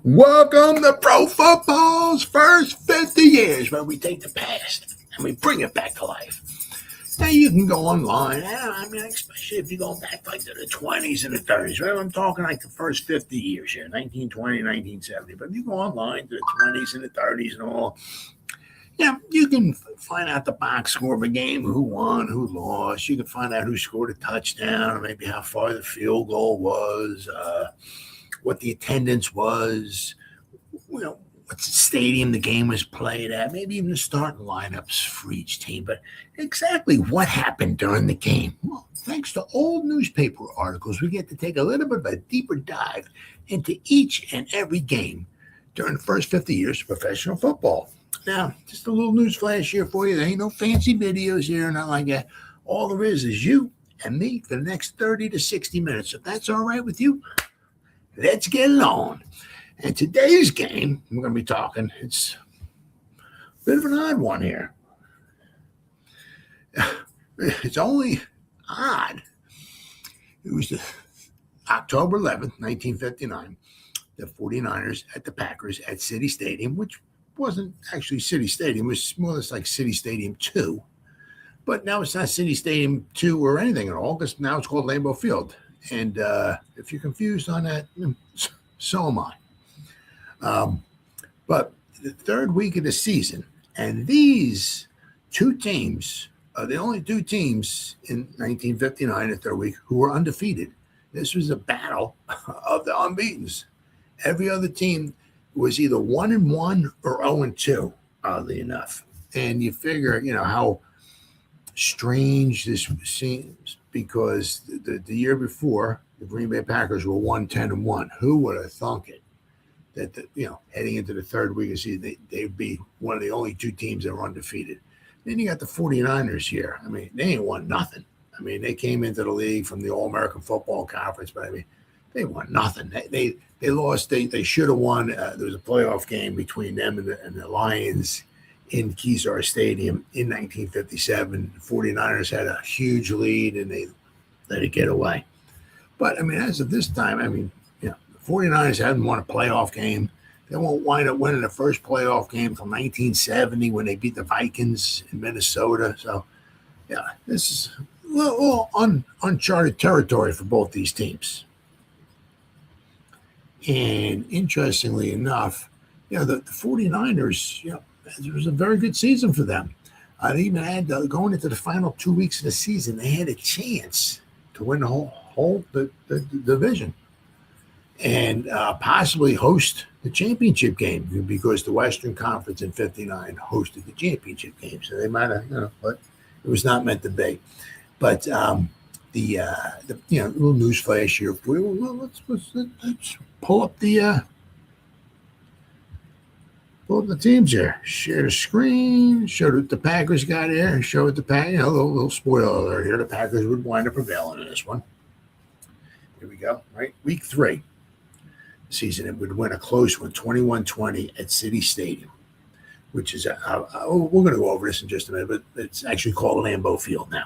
Welcome to Pro Football's first 50 years, where we take the past and we bring it back to life. Now, you can go online, especially if you go back like to the 20s and the 30s, right? I'm talking like the first 50 years here, 1920, 1970. But if you go online to the 20s and the 30s and all, you can find out the box score of a game, who won, who lost. You can find out who scored a touchdown, maybe how far the field goal was, what the attendance was, what stadium the game was played at, maybe even the starting lineups for each team. But exactly what happened during the game? Well, thanks to old newspaper articles, we get to take a little bit of a deeper dive into each and every game during the first 50 years of professional football. Now, just a little news flash here for you. There ain't no fancy videos here, not like that. All there is you and me for the next 30 to 60 minutes. If that's all right with you, let's get it on. And today's game, we're going to be talking, it's a bit of an odd one here. It's only odd. It was October 11th, 1959, the 49ers at the Packers at City Stadium, which wasn't actually City Stadium. It was more or less like City Stadium 2. But now it's not City Stadium 2 or anything at all, because now it's called Lambeau Field. And if you're confused on that, so am I. But the third week of the season, and these two teams are the only two teams in 1959, the third week, who were undefeated. This was a battle of the unbeatens. Every other team was either 1-1 or 0-2, oddly enough. And you figure, how strange this seems, because the year before, the Green Bay Packers were 1-10-1. Who would have thunk it? That heading into the third week of the season, they'd be one of the only two teams that were undefeated. Then you got the 49ers here. They ain't won nothing. They came into the league from the All-American Football Conference, but they won nothing. They lost. They should have won. There was a playoff game between them and the Lions in Kezar Stadium in 1957. The 49ers had a huge lead, and they let it get away. But, as of this time, the 49ers haven't won a playoff game. They won't wind up winning the first playoff game until 1970 when they beat the Vikings in Minnesota. So, this is a little uncharted territory for both these teams. And interestingly enough, the 49ers, it was a very good season for them. They even had, going into the final 2 weeks of the season, they had a chance to win the whole division and possibly host the championship game, because the Western Conference in 59 hosted the championship game. So they might have, but it was not meant to be. But the little news flash here. Let's pull up the teams here. Share the screen. Show what the Packers got here. Show what the Packers. A little spoiler alert here. The Packers would wind up prevailing in this one. Here we go. Right, week 3. Season, it would win a close one, 21-20 at City Stadium, which is we're going to go over this in just a minute, but it's actually called Lambeau Field now.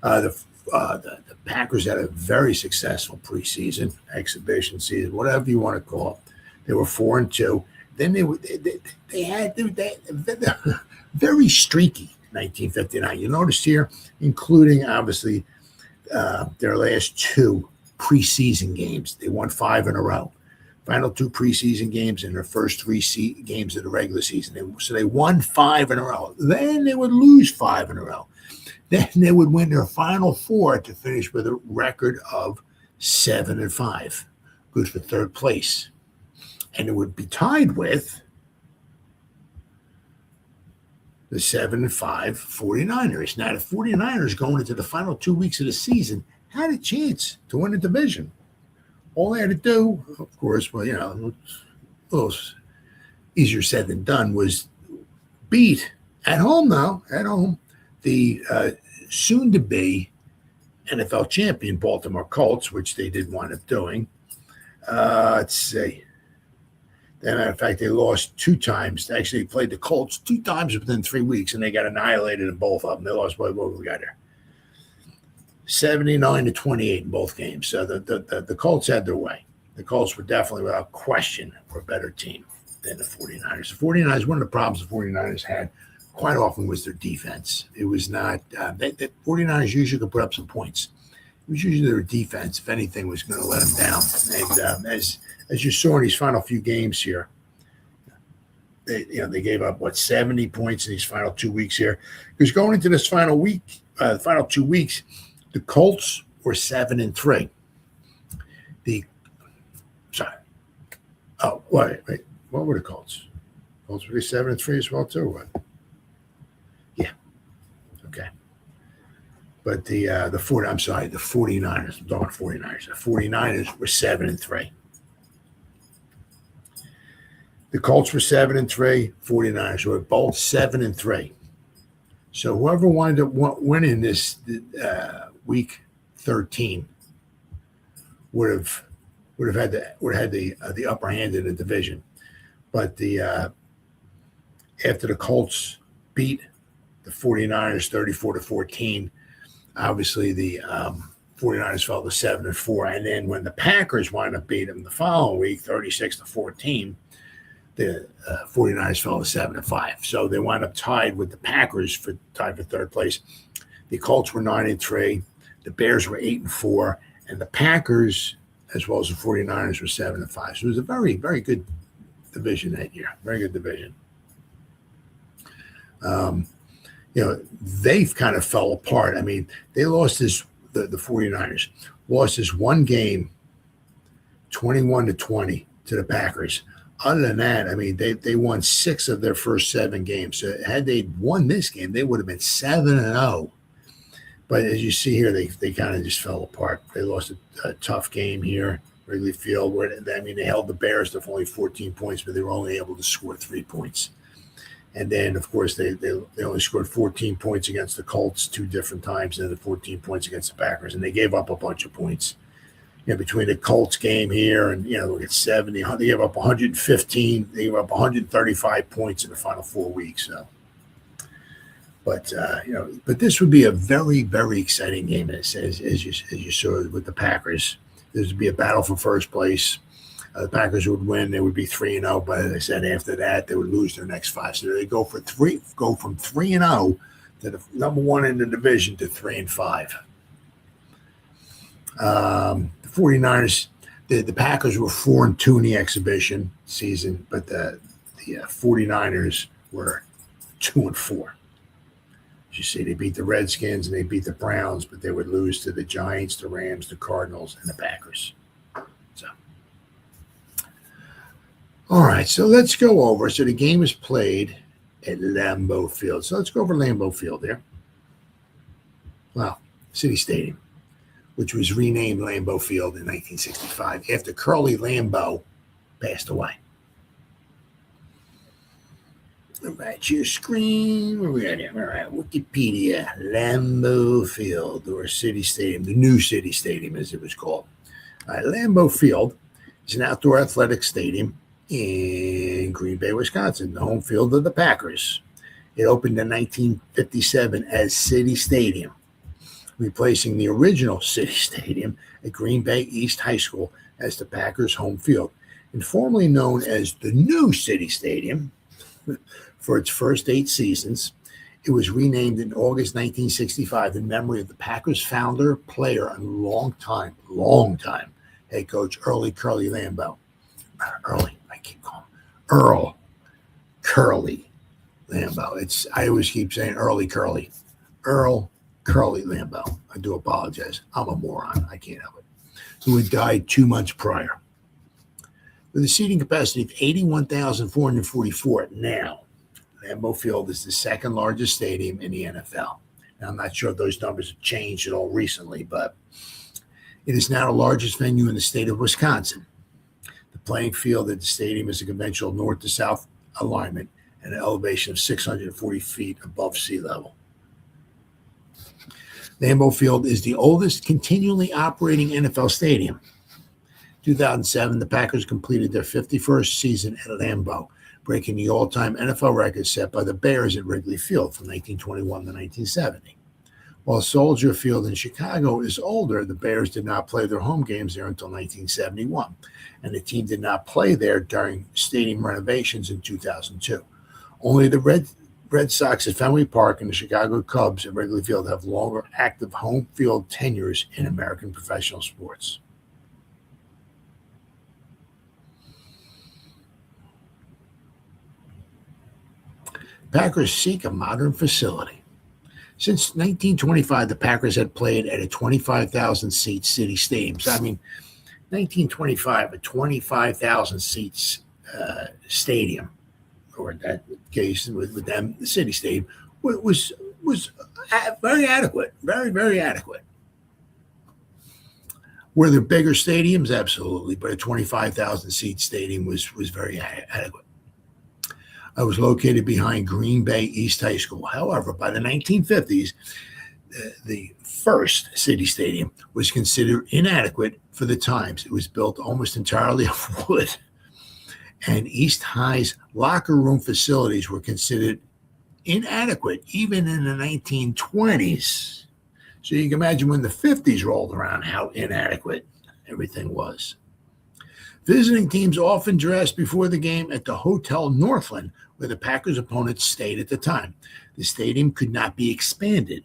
The Packers had a very successful preseason, exhibition season, whatever you want to call it. They were 4-2. Then they had very streaky 1959. You notice here, including obviously their last 2 preseason games. They won 5 in a row. Final 2 preseason games in their first 3 games of the regular season. So they won 5 in a row. Then they would lose 5 in a row. Then they would win their final 4 to finish with a record of 7-5. Good for third place. And it would be tied with the 7-5 49ers. Now, the 49ers going into the final 2 weeks of the season had a chance to win the division. All they had to do, of course, a little easier said than done, was beat at home, the soon-to-be NFL champion Baltimore Colts, which they did wind up doing. Let's see. As a matter of fact, they lost 2 times. They actually played the Colts 2 times within 3 weeks, and they got annihilated in both of them. They lost by what we got there. 79-28 in both games. So the Colts had their way. the Colts were definitely, without question, a better team than the 49ers. The 49ers, one of the problems the 49ers had quite often was their defense. It was not, the 49ers usually could put up some points. It was usually their defense, if anything, was going to let them down. And as you saw in these final few games here, they gave up 70 points in these final 2 weeks here. Because going into this final week, final 2 weeks, the Colts were 7-3. Wait. What were the Colts? Colts were 7-3 as well too. What? Yeah. Okay. But the 49ers. I'm talking 49ers. The 49ers were 7-3. The Colts were 7-3. 49ers were both 7-3. So whoever wound up winning this week 13 would have had the upper hand in the division. But after the Colts beat the 49ers 34-14, obviously the 49ers fell to 7-4. And then when the Packers wound up beating them the following week 36-14, the 49ers fell to 7-5. So they wound up tied with the Packers for third place. The Colts were 9-3. The Bears were 8-4. And the Packers, as well as the 49ers, were 7-5. So it was a very, very good division that year. Very good division. They've kind of fell apart. I mean, they lost the 49ers lost this one game 21-20 to the Packers. Other than that, I mean, they won 6 of their first 7 games. So had they won this game, they would have been 7-0. But as you see here, they kind of just fell apart. They lost a tough game here, Wrigley Field, where they held the Bears to only 14 points, but they were only able to score 3 points. And then, of course, they only scored 14 points against the Colts 2 different times, and then 14 points against the Packers, and they gave up a bunch of points. Between the Colts game here and, look at 70, they gave up 115, they gave up 135 points in the final 4 weeks. So, but this would be a very, very exciting game, as you saw with the Packers. This would be a battle for first place. The Packers would win; they would be 3-0. But as I said, after that, they would lose their next 5. So they go from 3-0 to the number 1 in the division to 3-5. The 49ers, the Packers were 4-2 in the exhibition season, but the 49ers were 2-4. As you see, they beat the Redskins and they beat the Browns, but they would lose to the Giants, the Rams, the Cardinals, and the Packers. So, all right, so let's go over. So the game is played at Lambeau Field. So let's go over Lambeau Field there. Wow, City Stadium, which was renamed Lambeau Field in 1965 after Curly Lambeau passed away. All right, your screen. Where we at here? All right, Wikipedia, Lambeau Field, or City Stadium, the new City Stadium as it was called. All right, Lambeau Field is an outdoor athletic stadium in Green Bay, Wisconsin, the home field of the Packers. It opened in 1957 as City Stadium, replacing the original City Stadium at Green Bay East High School as the Packers' home field. And formerly known as the new City Stadium for its first 8 seasons, it was renamed in August 1965 in memory of the Packers' founder, player, and longtime head coach Earl Curly Lambeau. Earl Curly Lambeau. I always keep saying Earl Curly Lambeau. I do apologize. I'm a moron. I can't help it. Who had died 2 months prior. With a seating capacity of 81,444 now, Lambeau Field is the second largest stadium in the NFL. Now, I'm not sure if those numbers have changed at all recently, but it is now the largest venue in the state of Wisconsin. The playing field at the stadium is a conventional north to south alignment and an elevation of 640 feet above sea level. Lambeau Field is the oldest continually operating NFL stadium. 2007, the Packers completed their 51st season at Lambeau, breaking the all-time NFL record set by the Bears at Wrigley Field from 1921 to 1970. While Soldier Field in Chicago is older, the Bears did not play their home games there until 1971, and the team did not play there during stadium renovations in 2002. Only the Red Sox at Fenway Park and the Chicago Cubs at Wrigley Field have longer active home field tenures in American professional sports. Packers seek a modern facility. Since 1925, the Packers had played at a 25,000-seat city stadium. So, 1925, a 25,000 seats stadium, or in that case with them, the city stadium, was very adequate, very, very adequate. Were there bigger stadiums? Absolutely, but a 25,000-seat stadium was very adequate. I was located behind Green Bay East High School. However, by the 1950s, the first city stadium was considered inadequate for the times. It was built almost entirely of wood, and East High's locker room facilities were considered inadequate even in the 1920s. So you can imagine when the 50s rolled around how inadequate everything was. Visiting teams often dressed before the game at the Hotel Northland, where the Packers' opponents stayed at the time. The stadium could not be expanded.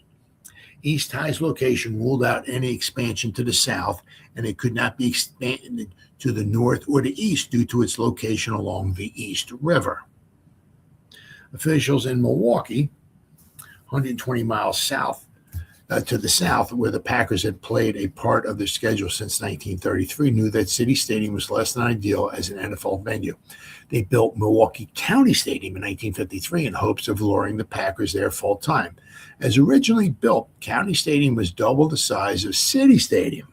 East High's location ruled out any expansion to the south, and it could not be expanded to the north or the east due to its location along the East River. Officials in Milwaukee, 120 miles south, to the south, where the Packers had played a part of their schedule since 1933, knew that City Stadium was less than ideal as an NFL venue. They built Milwaukee County Stadium in 1953 in hopes of luring the Packers there full time. As originally built, County Stadium was double the size of City Stadium.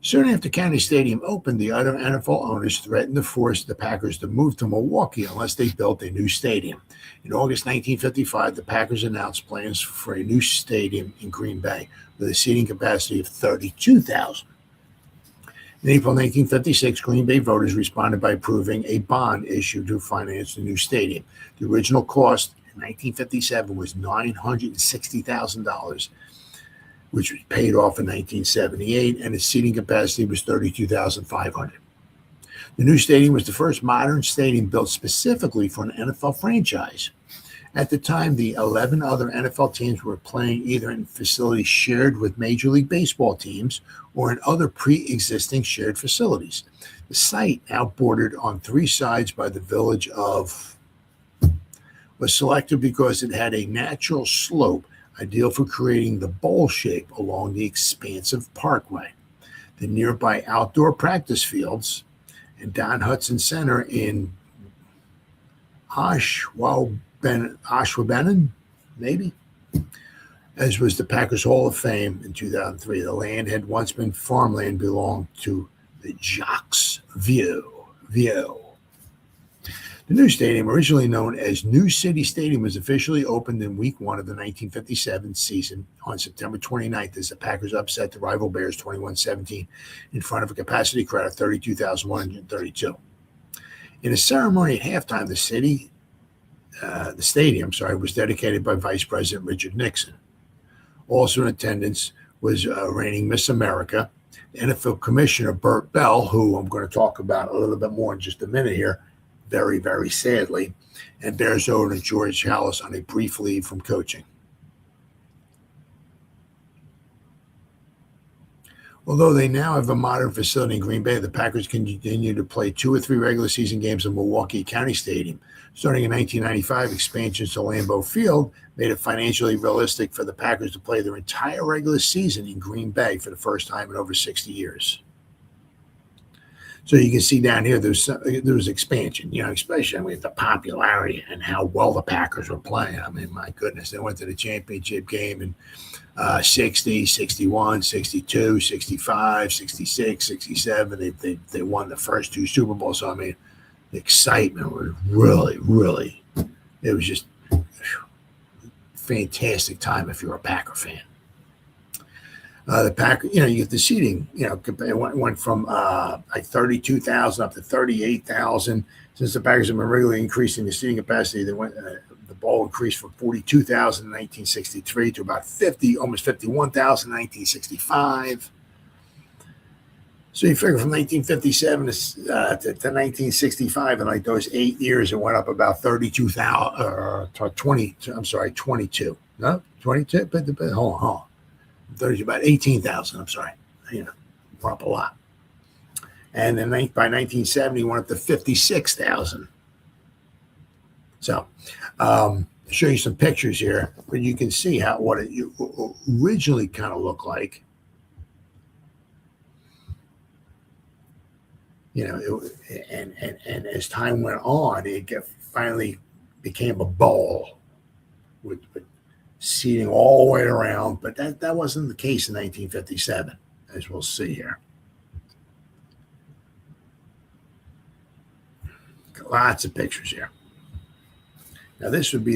Soon after County Stadium opened, the other NFL owners threatened to force the Packers to move to Milwaukee unless they built a new stadium. In August 1955, the Packers announced plans for a new stadium in Green Bay with a seating capacity of 32,000. In April 1956, Green Bay voters responded by approving a bond issue to finance the new stadium. The original cost in 1957 was $960,000, which was paid off in 1978, and its seating capacity was 32,500. The new stadium was the first modern stadium built specifically for an NFL franchise. At the time, the 11 other NFL teams were playing either in facilities shared with Major League Baseball teams or in other pre-existing shared facilities. The site, now bordered on three sides by the village of, was selected because it had a natural slope ideal for creating the bowl shape along the expansive parkway. The nearby outdoor practice fields and Don Hudson Center in Ashwaubenon, maybe, as was the Packers Hall of Fame in 2003. The land had once been farmland, belonged to the Jacques Vieux. The new stadium, originally known as New City Stadium, was officially opened in Week 1 of the 1957 season on September 29th as the Packers upset the rival Bears 21-17 in front of a capacity crowd of 32,132. In a ceremony at halftime, the stadium was dedicated by Vice President Richard Nixon. Also in attendance was reigning Miss America, NFL Commissioner Burt Bell, who I'm going to talk about a little bit more in just a minute here, very, very sadly, and Bears owner George Halas on a brief leave from coaching. Although they now have a modern facility in Green Bay, the Packers continue to play 2 or 3 regular season games in Milwaukee County Stadium. Starting in 1995, expansions to Lambeau Field made it financially realistic for the Packers to play their entire regular season in Green Bay for the first time in over 60 years. So you can see down here, there was expansion, especially with the popularity and how well the Packers were playing. My goodness, they went to the championship game in 60, 61, 62, 65, 66, 67. They won the first 2 Super Bowls. So, the excitement was really, it was just a fantastic time if you're a Packer fan. The Packer, you get the seating, it went from like 32,000 up to 38,000. Since the Packers have been regularly increasing the seating capacity, the ball increased from 42,000 in 1963 to about 50, almost 51,000 in 1965. So you figure from 1957 to 1965, in like those 8 years, it went up about 22. No, 22, but hold on. 30, about 18,000, I'm sorry. Went up a lot. And then by 1970, went up to 56,000. So, I'll show you some pictures here, but you can see what it originally kind of looked like. And as time went on, it finally became a bowl with seating all the way around. But that wasn't the case in 1957, as we'll see here. Lots of pictures here. Now this would be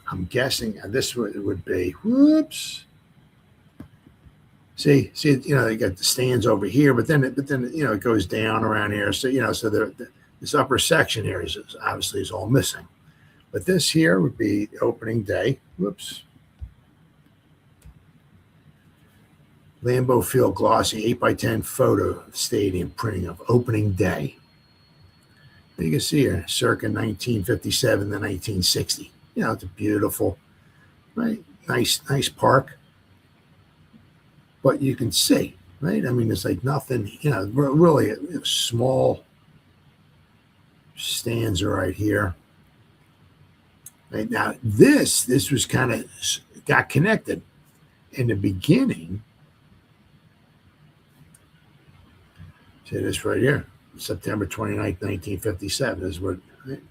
I'm guessing this would be, whoops. See, you got the stands over here, but then it goes down around here. So, so this upper section here is obviously all missing. But this here would be opening day. Whoops. Lambeau Field glossy 8x10 photo stadium printing of opening day. You can see here, circa 1957 to 1960. It's a beautiful, right? Nice park. But you can see, right? I mean, it's like nothing, really small stands are right here. Right now, this was kind of got connected in the beginning. See this right here. September 29th, 1957 is what it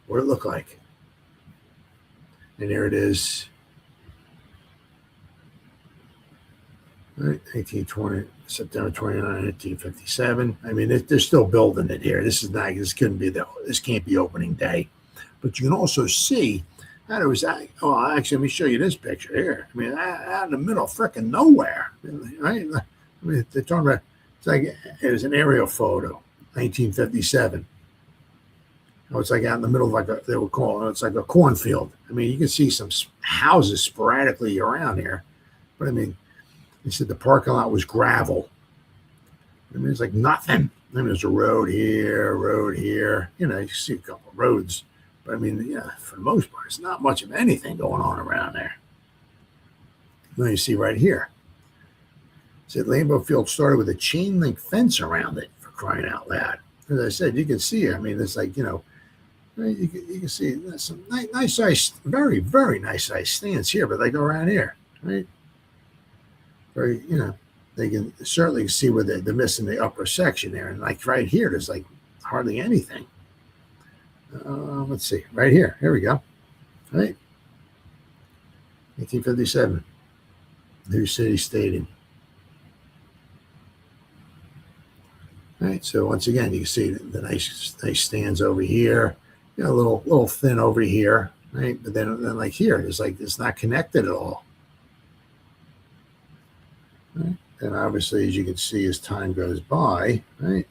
looked like. And there it is. Right, 1920, September 29, 1957. I mean, they're still building it here. This can't be opening day. But you can also see that it was, actually, let me show you this picture here. I mean, out in the middle of frickin' nowhere, right? I mean, they're talking about, it was an aerial photo, 1957. It's like out in the middle of they would call it, it's like a cornfield. I mean, you can see some houses sporadically around here. But I mean, they said the parking lot was gravel. I mean, it's like nothing. I mean, there's a road here. You see a couple of roads. But I mean, for the most part, it's not much of anything going on around there. Now you see right here. It said Lambeau Field started with a chain link fence around it, for crying out loud. As I said, you can see it. I mean, it's like, you can see some nice size, very, very nice size stands here, but they go around here, right? Very, they can certainly see where they're missing the upper section there. And like right here, there's like hardly anything. Let's see, right here. Here we go. Right. 1857. New City Stadium. Right. So once again, you can see the nice stands over here. A little thin over here. Right. But then like here, it's not connected at all. Right. And obviously, as you can see, as time goes by, right?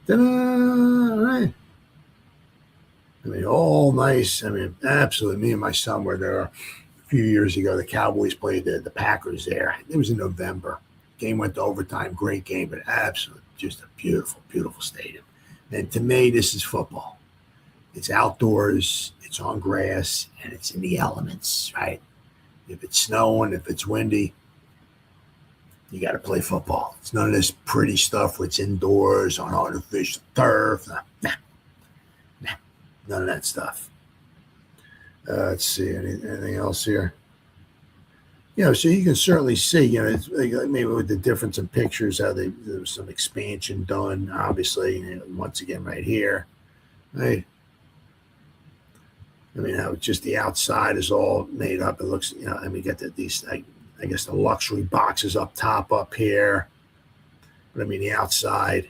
Ta-da! Right. I mean, all nice. I mean, absolutely. Me and my son were there a few years ago. The Cowboys played the Packers there. It was in November. Game went to overtime. Great game, but absolutely just a beautiful, beautiful stadium. And to me, this is football. It's outdoors. It's on grass, and it's in the elements, right? If it's snowing, if it's windy, you got to play football. It's none of this pretty stuff where it's indoors on artificial turf. Nah. None of that stuff. Let's see, anything else here? So you can certainly see, it's maybe with the difference in pictures, how there was some expansion done, obviously, once again, right here, right? I mean, how just the outside is all made up. It looks, and we got these, I guess, the luxury boxes up top up here. But I mean, the outside,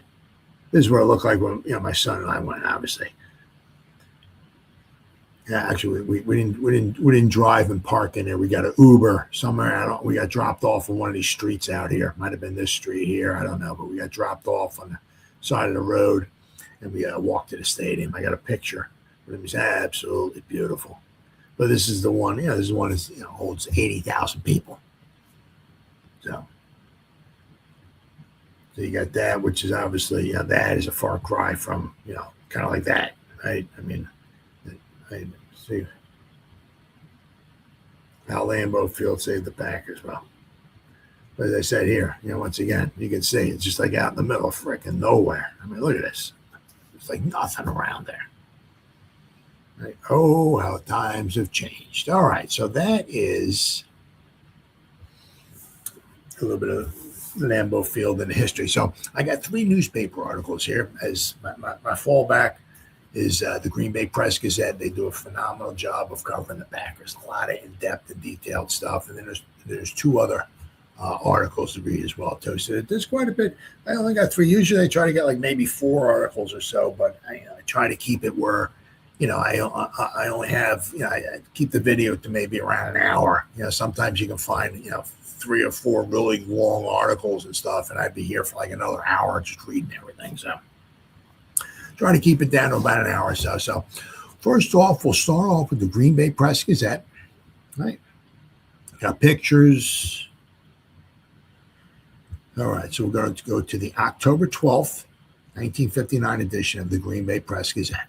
this is what it looked like when, my son and I went, obviously. Yeah, actually, we didn't drive and park in there. We got an Uber somewhere out. We got dropped off on one of these streets out here. Might have been this street here. I don't know, but we got dropped off on the side of the road, and we walked to the stadium. I got a picture. It was absolutely beautiful. But this is the one, this is the one that holds 80,000 people. So you got that, which is obviously, that is a far cry from, kind of like that, right? I mean, I see how Lambeau Field saved the Packers. Well, but as I said here, once again, you can see it's just like out in the middle of freaking nowhere. I mean, look at this. It's like nothing around there. Right? Oh, how times have changed. All right, so that is a little bit of Lambeau Field and the history. So I got 3 newspaper articles here as my fallback is the Green Bay Press Gazette. They do a phenomenal job of covering the Packers. A lot of in-depth and detailed stuff. And then there's 2 other articles to read as well, too. So there's quite a bit. I only got 3. Usually I try to get like maybe 4 articles or so, but I try to keep it where, I only have, I keep the video to maybe around an hour. Sometimes you can find, 3 or 4 really long articles and stuff, and I'd be here for like another hour just reading everything. So trying to keep it down to about an hour or so. So first off, we'll start off with the Green Bay Press Gazette. Right. Got pictures. All right, so we're going to go to the October 12th, 1959 edition of the Green Bay Press Gazette.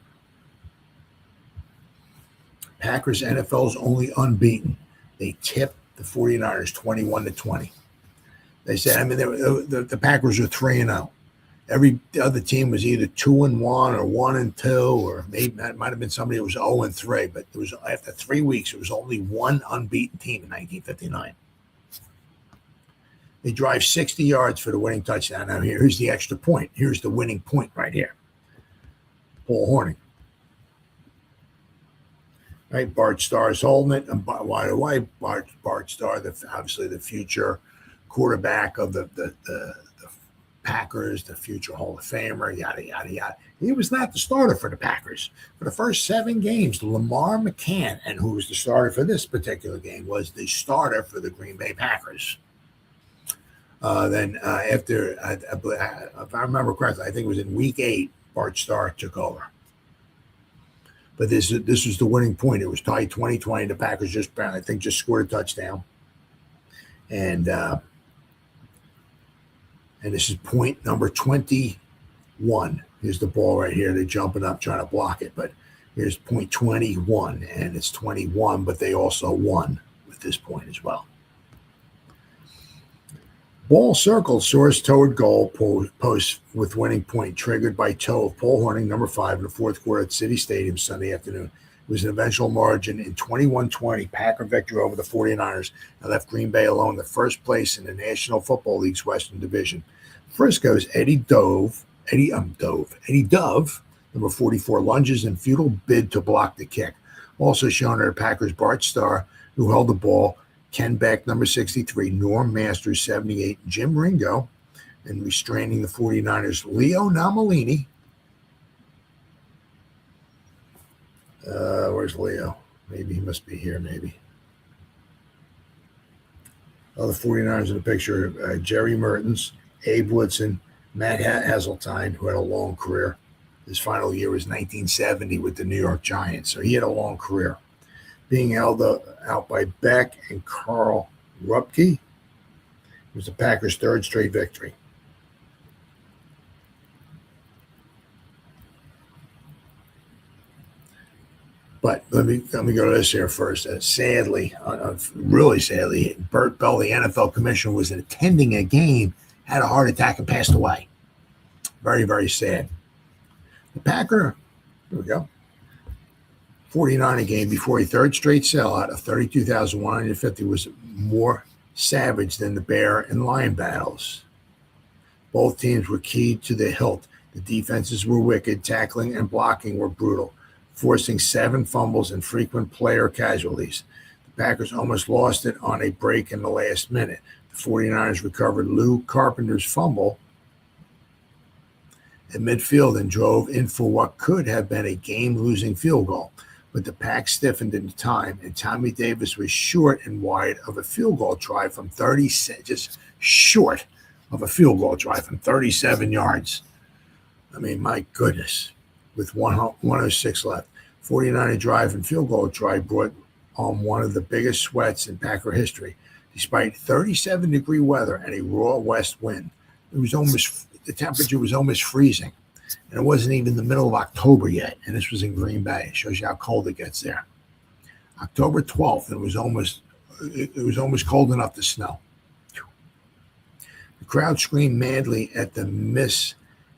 Packers, NFL's only unbeaten. They tipped the 49ers 21-20. They said, the Packers are 3-0. Every other team was either 2-1 or 1-2, or maybe that might have been somebody who was 0-3. But it was after 3 weeks, it was only one unbeaten team in 1959. They drive 60 yards for the winning touchdown. Now here's the extra point. Here's the winning point right here. Paul Hornung. Right, Bart Starr's holding it. And why Bart Starr, obviously the future quarterback of the Packers, the future Hall of Famer, yada, yada, yada. He was not the starter for the Packers. For the first 7 games, Lamar McCann, and who was the starter for this particular game, was the starter for the Green Bay Packers. Then after, if I remember correctly, I think it was in week 8, Bart Starr took over. But this was the winning point. It was tied 20-20. The Packers just scored a touchdown. And this is point number 21. Here's the ball right here. They're jumping up, trying to block it. But here's point 21, and it's 21, but they also won with this point as well. Ball circled source toward goal post with winning point triggered by toe of Paul Hornung, number 5, in the 4th quarter at City Stadium Sunday afternoon. It was an eventual margin in 21-20 Packer victory over the 49ers and left Green Bay alone in the first place in the National Football League's Western Division. Frisco's Eddie Dove, number 44, lunges in futile bid to block the kick. Also shown are the Packers' Bart Starr, who held the ball, Ken Beck, number 63, Norm Masters, 78, Jim Ringo, and restraining the 49ers, Leo Namalini. Where's Leo? Maybe he must be here, maybe. Other 49ers in the picture, Jerry Mertens, Abe Woodson, Matt Hazeltine, who had a long career. His final year was 1970 with the New York Giants, so he had a long career. Being held out by Beck and Carl Rupke. It was the Packers' 3rd straight victory. But let me go to this here first. Sadly, really sadly, Bert Bell, the NFL commissioner, was attending a game, had a heart attack, and passed away. Very, very sad. The Packer, here we go. 49 game before a 3rd straight sellout of 32,150 was more savage than the Bear and Lion battles. Both teams were keyed to the hilt. The defenses were wicked, tackling and blocking were brutal, forcing 7 fumbles and frequent player casualties. The Packers almost lost it on a break in the last minute. The 49ers recovered Lou Carpenter's fumble at midfield and drove in for what could have been a game-losing field goal. But the Pack stiffened in time, and Tommy Davis was short and wide of a field goal try from 37 yards. I mean, my goodness, with 106 left. 49er drive and field goal try brought on one of the biggest sweats in Packer history. Despite 37-degree weather and a raw west wind, the temperature was almost freezing. And it wasn't even the middle of October yet, and this was in Green Bay. It shows you how cold it gets there. October 12th, it was almost cold enough to snow. The crowd screamed madly at the miss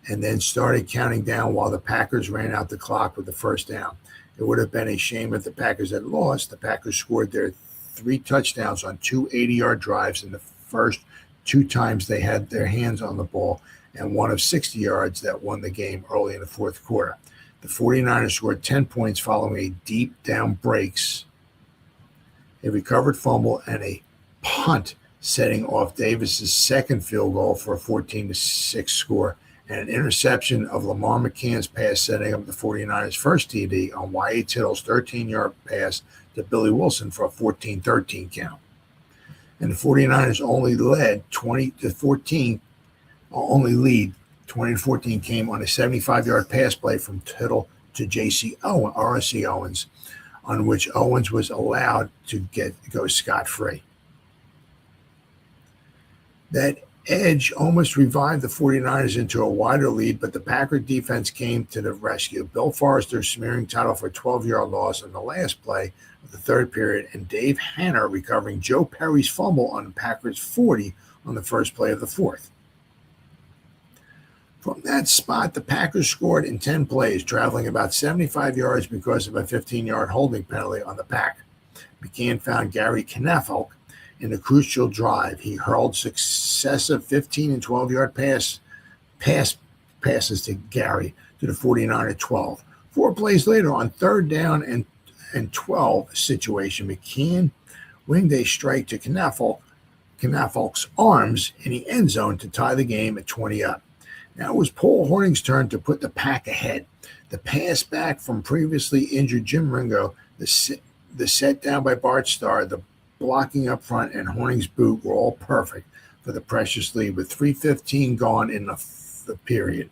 and then started counting down while the Packers ran out the clock with the first down. It would have been a shame if the Packers had lost. The Packers scored their 3 touchdowns on 2 80-yard drives in the first 2 times they had their hands on the ball, and one of 60 yards that won the game early in the fourth quarter. The 49ers scored 10 points following a deep down breaks, a recovered fumble, and a punt setting off Davis's second field goal for a 14-6 score, and an interception of Lamar McCann's pass setting up the 49ers' first TD on Y.A. Tittle's 13-yard pass to Billy Wilson for a 14-13 count. And the 49ers only lead 20-14. Only lead 20-14 came on a 75-yard pass play from Tittle to R.C. Owens, on which Owens was allowed to go scot-free. That edge almost revived the 49ers into a wider lead, but the Packer defense came to the rescue. Bill Forrester smearing Tuttle for a 12-yard loss on the last play of the third period, and Dave Hanner recovering Joe Perry's fumble on the Packers' 40 on the first play of the fourth. From that spot, the Packers scored in 10 plays, traveling about 75 yards because of a 15-yard holding penalty on the Pack. McCann found Gary Knafelk in a crucial drive. He hurled successive 15 and 12-yard passes to Gary to the 49er 12. 4 plays later, on third down and 12 situation, McCann winged a strike to Knafelk's arms in the end zone to tie the game at 20 up. Now it was Paul Hornung's turn to put the Pack ahead. The pass back from previously injured Jim Ringo, the set down by Bart Starr, the blocking up front, and Hornung's boot were all perfect for the precious lead with 3:15 gone in the period.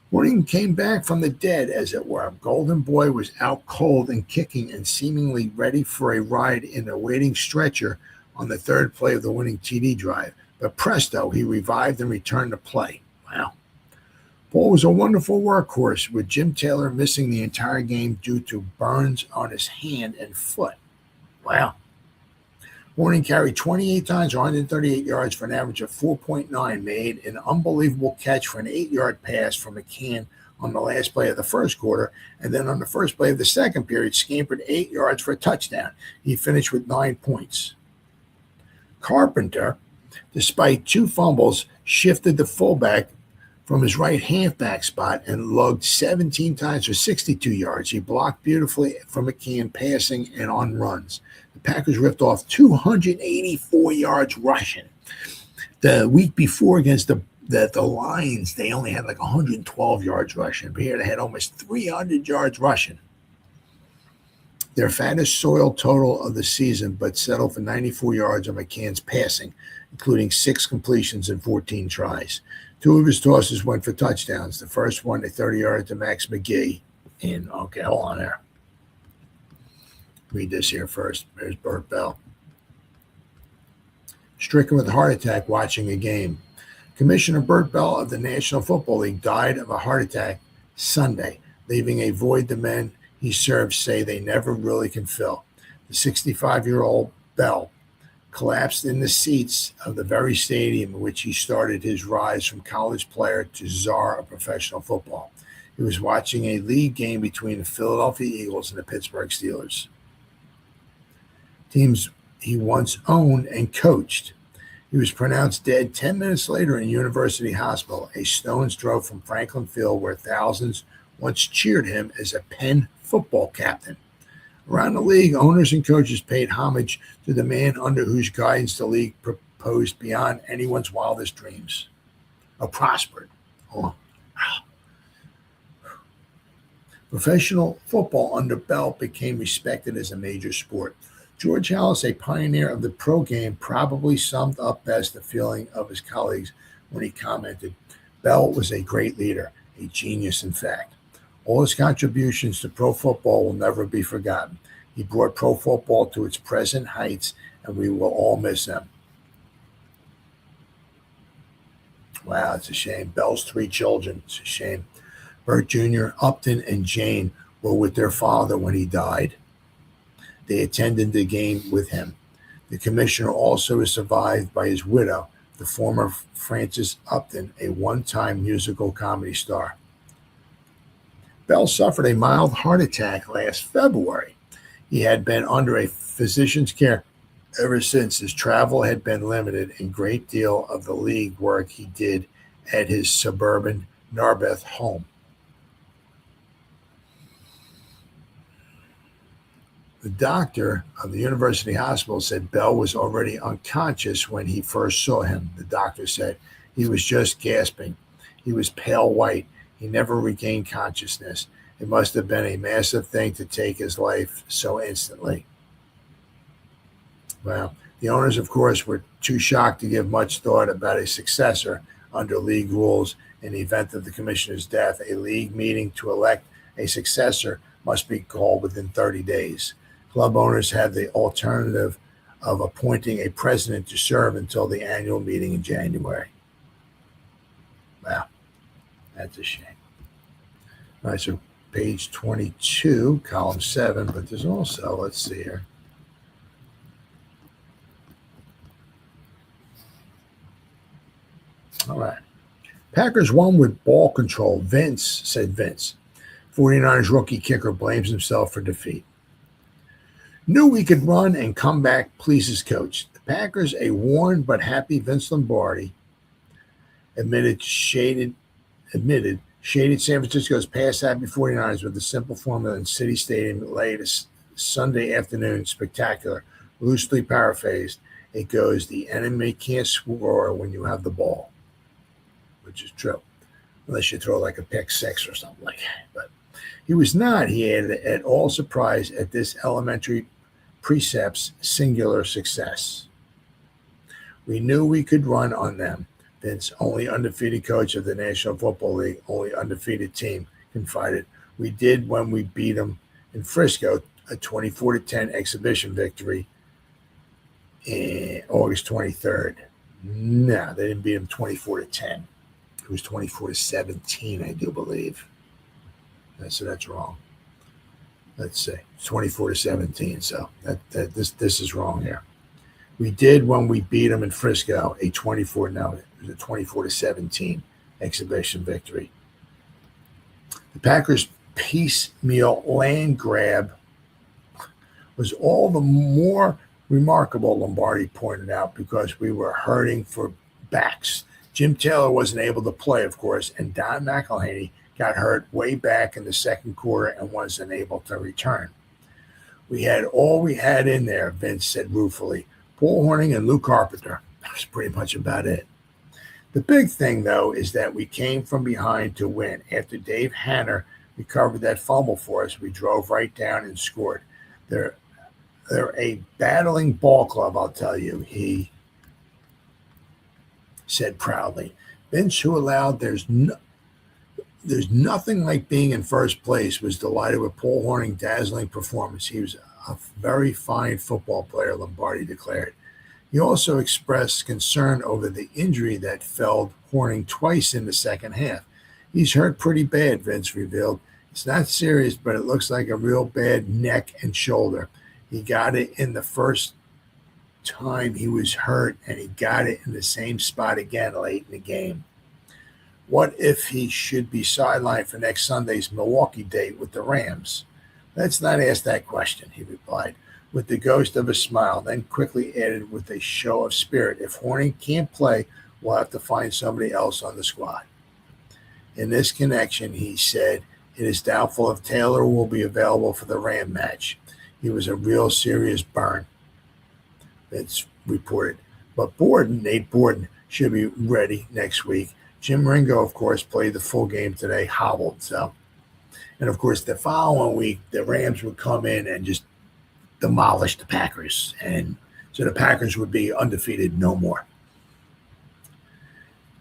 Hornung came back from the dead, as it were. Golden Boy was out cold and kicking and seemingly ready for a ride in a waiting stretcher on the third play of the winning TD drive. But presto, he revived and returned to play. Wow. Paul was a wonderful workhorse, with Jim Taylor missing the entire game due to burns on his hand and foot. Wow. Hornung carried 28 times, 138 yards for an average of 4.9, made an unbelievable catch for an 8-yard pass from McCann on the last play of the first quarter, and then on the first play of the second period, scampered 8 yards for a touchdown. He finished with 9 points. Carpenter, despite 2 fumbles, shifted the fullback from his right halfback spot and lugged 17 times for 62 yards. He blocked beautifully from McCann passing and on runs. The Packers ripped off 284 yards rushing. The week before against the Lions, they only had like 112 yards rushing. But here they had almost 300 yards rushing. Their fattest soil total of the season, but settled for 94 yards on McCann's passing, including 6 completions and 14 tries. 2 of his tosses went for touchdowns. The first one, a 30-yarder to Max McGee. Okay, hold on there. Read this here first. There's Burt Bell. Stricken with a heart attack watching a game. Commissioner Burt Bell of the National Football League died of a heart attack Sunday, leaving a void the men he served say they never really can fill. The 65-year-old Bell collapsed in the seats of the very stadium in which he started his rise from college player to czar of professional football. He was watching a league game between the Philadelphia Eagles and the Pittsburgh Steelers, teams he once owned and coached. He was pronounced dead 10 minutes later in University Hospital, a stone's throw from Franklin Field, where thousands once cheered him as a Penn football captain. Around the league, owners and coaches paid homage to the man under whose guidance the league proposed beyond anyone's wildest dreams. Prospered. Professional football under Bell became respected as a major sport. George Halas, a pioneer of the pro game, probably summed up best the feeling of his colleagues when he commented, "Bell was a great leader. A genius, in fact. All his contributions to pro football will never be forgotten. He brought pro football to its present heights, and we will all miss him. Wow, it's a shame. Bell's 3 children. It's a shame. Bert Jr., Upton, and Jane were with their father when he died. They attended the game with him. The commissioner also is survived by his widow, the former Frances Upton, a one-time musical comedy star. Bell suffered a mild heart attack last February. He had been under a physician's care ever since. His travel had been limited, and a great deal of the league work he did at his suburban Narberth home. The doctor of the university hospital said Bell was already unconscious when he first saw him. The doctor said he was just gasping. He was pale white. He never regained consciousness. It must have been a massive thing to take his life so instantly. Well, the owners, of course, were too shocked to give much thought about a successor under league rules. In the event of the commissioner's death, a league meeting to elect a successor must be called within 30 days. Club owners had the alternative of appointing a president to serve until the annual meeting in January. Wow, that's a shame. All right, so page 22, column 7, but there's also, let's see here. All right. Packers won with ball control. Vince, said Vince. 49ers rookie kicker blames himself for defeat. Knew we could run and come back, pleases coach. The Packers, a worn but happy Vince Lombardi, admitted shaded San Francisco's past-happy 49ers with a simple formula in City Stadium late Sunday afternoon spectacular. Loosely paraphrased, it goes, the enemy can't score when you have the ball, which is true, unless you throw like a pick six or something like that. But he was not, he added, at all surprised at this elementary precept's singular success. We knew we could run on them. Vince, only undefeated coach of the National Football League, only undefeated team, confided. We did when we beat them in Frisco, a 24-10 exhibition victory in August 23rd. No, they didn't beat them 24-10. It was 24-17, I do believe. So that's wrong. Let's see, 24-17. So this is wrong here. We did when we beat them in Frisco, it was a 24-17 exhibition victory. The Packers' piecemeal land grab was all the more remarkable, Lombardi pointed out, because we were hurting for backs. Jim Taylor wasn't able to play, of course, and Don McElhaney got hurt way back in the second quarter and wasn't able to return. We had all we had in there, Vince said ruefully. Paul Hornung and Lou Carpenter. That was pretty much about it. The big thing, though, is that we came from behind to win. After Dave Hanner recovered that fumble for us, we drove right down and scored. They're a battling ball club, I'll tell you, he said proudly. Vince, who allowed there's nothing like being in first place, was delighted with Paul Hornung's dazzling performance. He was a very fine football player, Lombardi declared. He also expressed concern over the injury that felled Hornung twice in the second half. He's hurt pretty bad, Vince revealed. It's not serious, but it looks like a real bad neck and shoulder. He got it in the first time he was hurt, and he got it in the same spot again late in the game. What if he should be sidelined for next Sunday's Milwaukee date with the Rams? Let's not ask that question, he replied, with the ghost of a smile, then quickly added with a show of spirit, if Hornung can't play, we'll have to find somebody else on the squad. In this connection, he said, it is doubtful if Taylor will be available for the Ram match. He was a real serious burn, it's reported. But Nate Borden, should be ready next week. Jim Ringo, of course, played the full game today, hobbled. And, of course, the following week, the Rams would come in and just demolish the Packers. And so the Packers would be undefeated no more.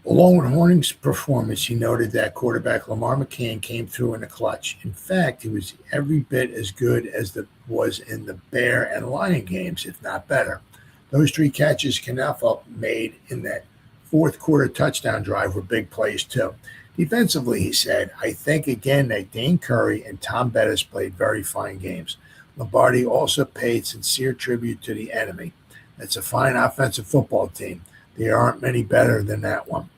Along with Horning's performance, he noted that quarterback Lamar McCann came through in the clutch. In fact, he was every bit as good as was in the Bear and Lion games, if not better. Those three catches Knafelp made in that fourth quarter touchdown drive were big plays too. Defensively, he said, I think again that Dane Curry and Tom Bettis played very fine games. Lombardi also paid sincere tribute to the enemy. That's a fine offensive football team. There aren't many better than that one.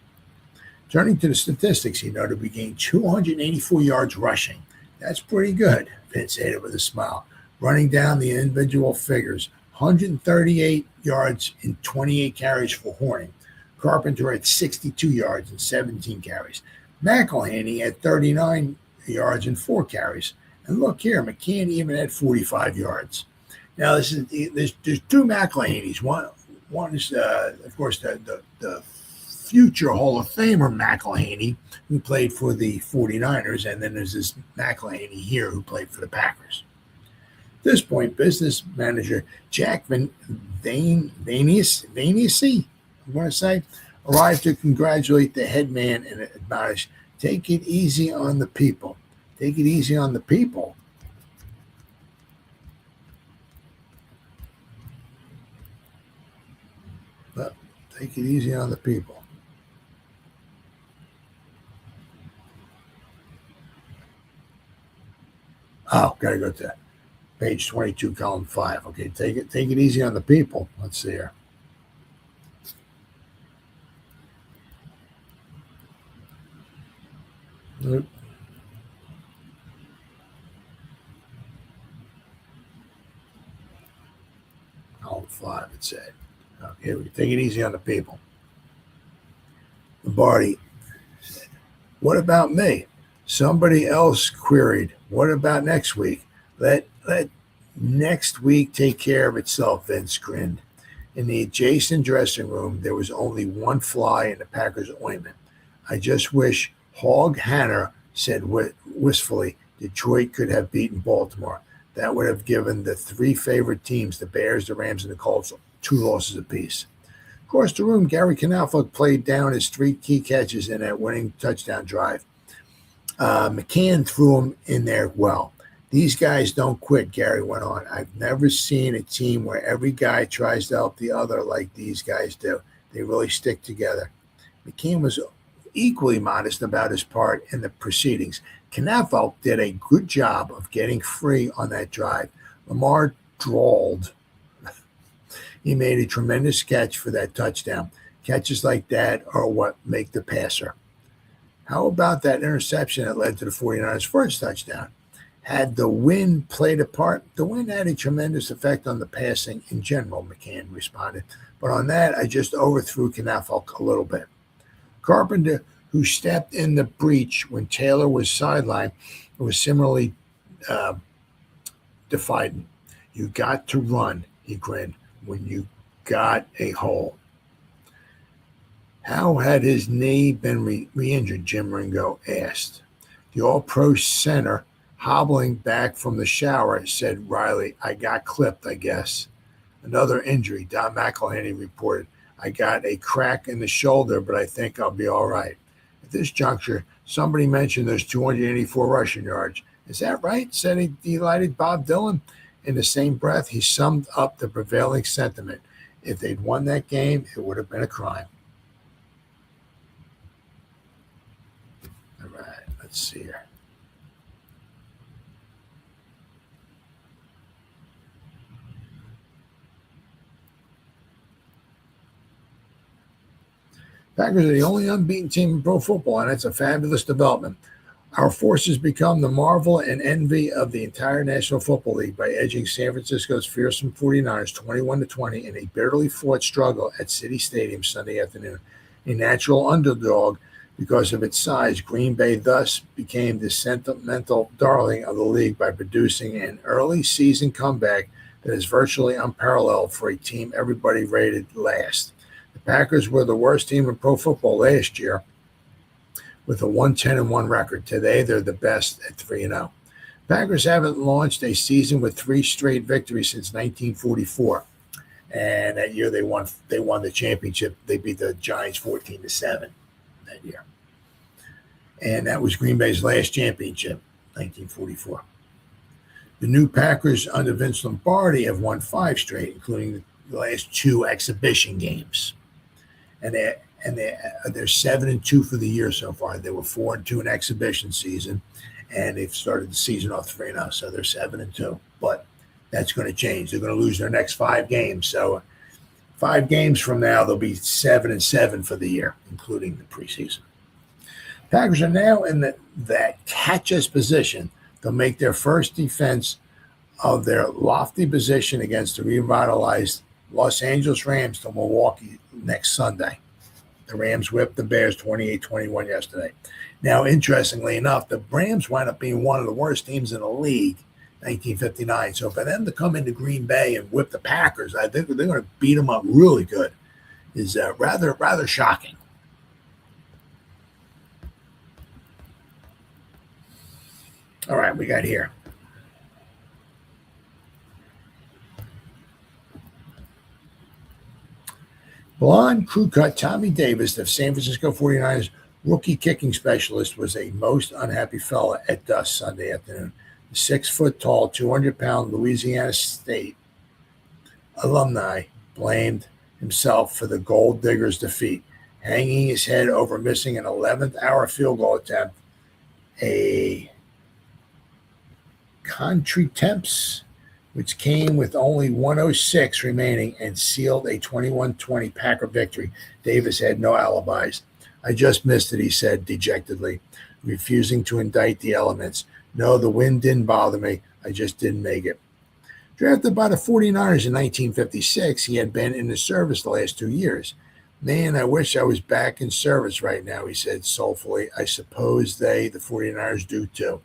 Turning to the statistics, he noted we gained 284 yards rushing. That's pretty good, Vince added with a smile. Running down the individual figures, 138 yards in 28 carries for Horning. Carpenter had 62 yards and 17 carries. McElhaney had 39 yards and 4 carries. And look here, McCann even had 45 yards. Now, there's two McElhaneys. One is, of course, the future Hall of Famer McElhaney, who played for the 49ers, and then there's this McElhaney here who played for the Packers. At this point, business manager Jack Vaniasi, I'm going to say, arrived to congratulate the head man and admonish, take it easy on the people. Take it easy on the people. But take it easy on the people. Oh, gotta go to page 22, column 5. Okay, take it easy on the people. Let's see here. Nope. Column 5, it said. Okay, we take it easy on the people. Lombardi said, what about me? Somebody else queried, what about next week? Let next week take care of itself, Vince grinned. In the adjacent dressing room, there was only one fly in the Packers' ointment. I just wish Hog Hanner said wistfully, Detroit could have beaten Baltimore. That would have given the three favorite teams, the Bears, the Rams, and the Colts, 2 losses apiece. Across the room, Gary Knafelp played down his 3 key catches in that winning touchdown drive. McCann threw him in there well. These guys don't quit, Gary went on. I've never seen a team where every guy tries to help the other like these guys do. They really stick together. McCann was equally modest about his part in the proceedings. Knafelp did a good job of getting free on that drive. Lamar drawled. He made a tremendous catch for that touchdown. Catches like that are what make the passer. How about that interception that led to the 49ers' first touchdown? Had the wind played a part? The wind had a tremendous effect on the passing in general, McCann responded. But on that, I just overthrew Knafelp a little bit. Carpenter, who stepped in the breach when Taylor was sidelined, was similarly defiant. You got to run, he grinned, when you got a hole. How had his knee been re-injured, Jim Ringo asked. The all-pro center, hobbling back from the shower, said Riley, I got clipped, I guess. Another injury, Don McElhaney reported. I got a crack in the shoulder, but I think I'll be all right. At this juncture, somebody mentioned those 284 rushing yards. Is that right? Said a delighted Bob Dylan. In the same breath, he summed up the prevailing sentiment. If they'd won that game, it would have been a crime. All right, let's see here. Packers are the only unbeaten team in pro football, and it's a fabulous development. Our forces become the marvel and envy of the entire National Football League by edging San Francisco's fearsome 49ers 21-20 in a bitterly fought struggle at City Stadium Sunday afternoon. A natural underdog because of its size, Green Bay thus became the sentimental darling of the league by producing an early season comeback that is virtually unparalleled for a team everybody rated last. The Packers were the worst team in pro football last year with a 1-10-1 record. Today, they're the best at 3-0. Packers haven't launched a season with 3 straight victories since 1944. And that year they won the championship. They beat the Giants 14-7. that year. And that was Green Bay's last championship, 1944. The new Packers under Vince Lombardi have won 5 straight, including the last 2 exhibition games. And they're 7-2 for the year so far. They were 4-2 in exhibition season, and they've started the season off 3-0, so they're 7-2. But that's going to change. They're going to lose their next 5 games. So 5 games from now, they'll be 7-7 for the year, including the preseason. Packers are now in that catch-us position. They'll make their first defense of their lofty position against the revitalized Los Angeles Rams to Milwaukee next Sunday. The Rams whipped the Bears 28-21 yesterday. Now, interestingly enough, the Rams wound up being one of the worst teams in the league, 1959. So for them to come into Green Bay and whip the Packers, I think they're going to beat them up really good, is rather shocking. All right, we got here. Blonde crew cut Tommy Davis, the San Francisco 49ers rookie kicking specialist, was a most unhappy fella at dusk Sunday afternoon. The 6-foot-tall, 200-pound Louisiana State alumni blamed himself for the Gold Diggers' defeat, hanging his head over missing an 11th-hour field goal attempt, a contretemps, which came with only 1:06 remaining and sealed a 21-20 Packer victory. Davis had no alibis. I just missed it, he said dejectedly, refusing to indict the elements. No, the win didn't bother me. I just didn't make it. Drafted by the 49ers in 1956, he had been in the service the last 2 years. Man, I wish I was back in service right now, he said soulfully. I suppose the 49ers do too.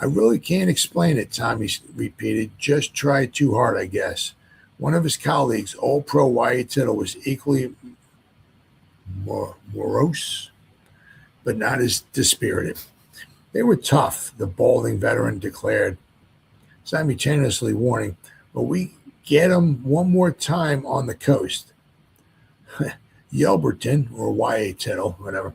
I really can't explain it, Tommy repeated. Just tried too hard, I guess. One of his colleagues, old pro Wyatt Tittle, was equally morose, but not as dispirited. They were tough, the balding veteran declared, simultaneously warning, but we get them one more time on the coast. Yelberton, or Wyatt Tittle, whatever,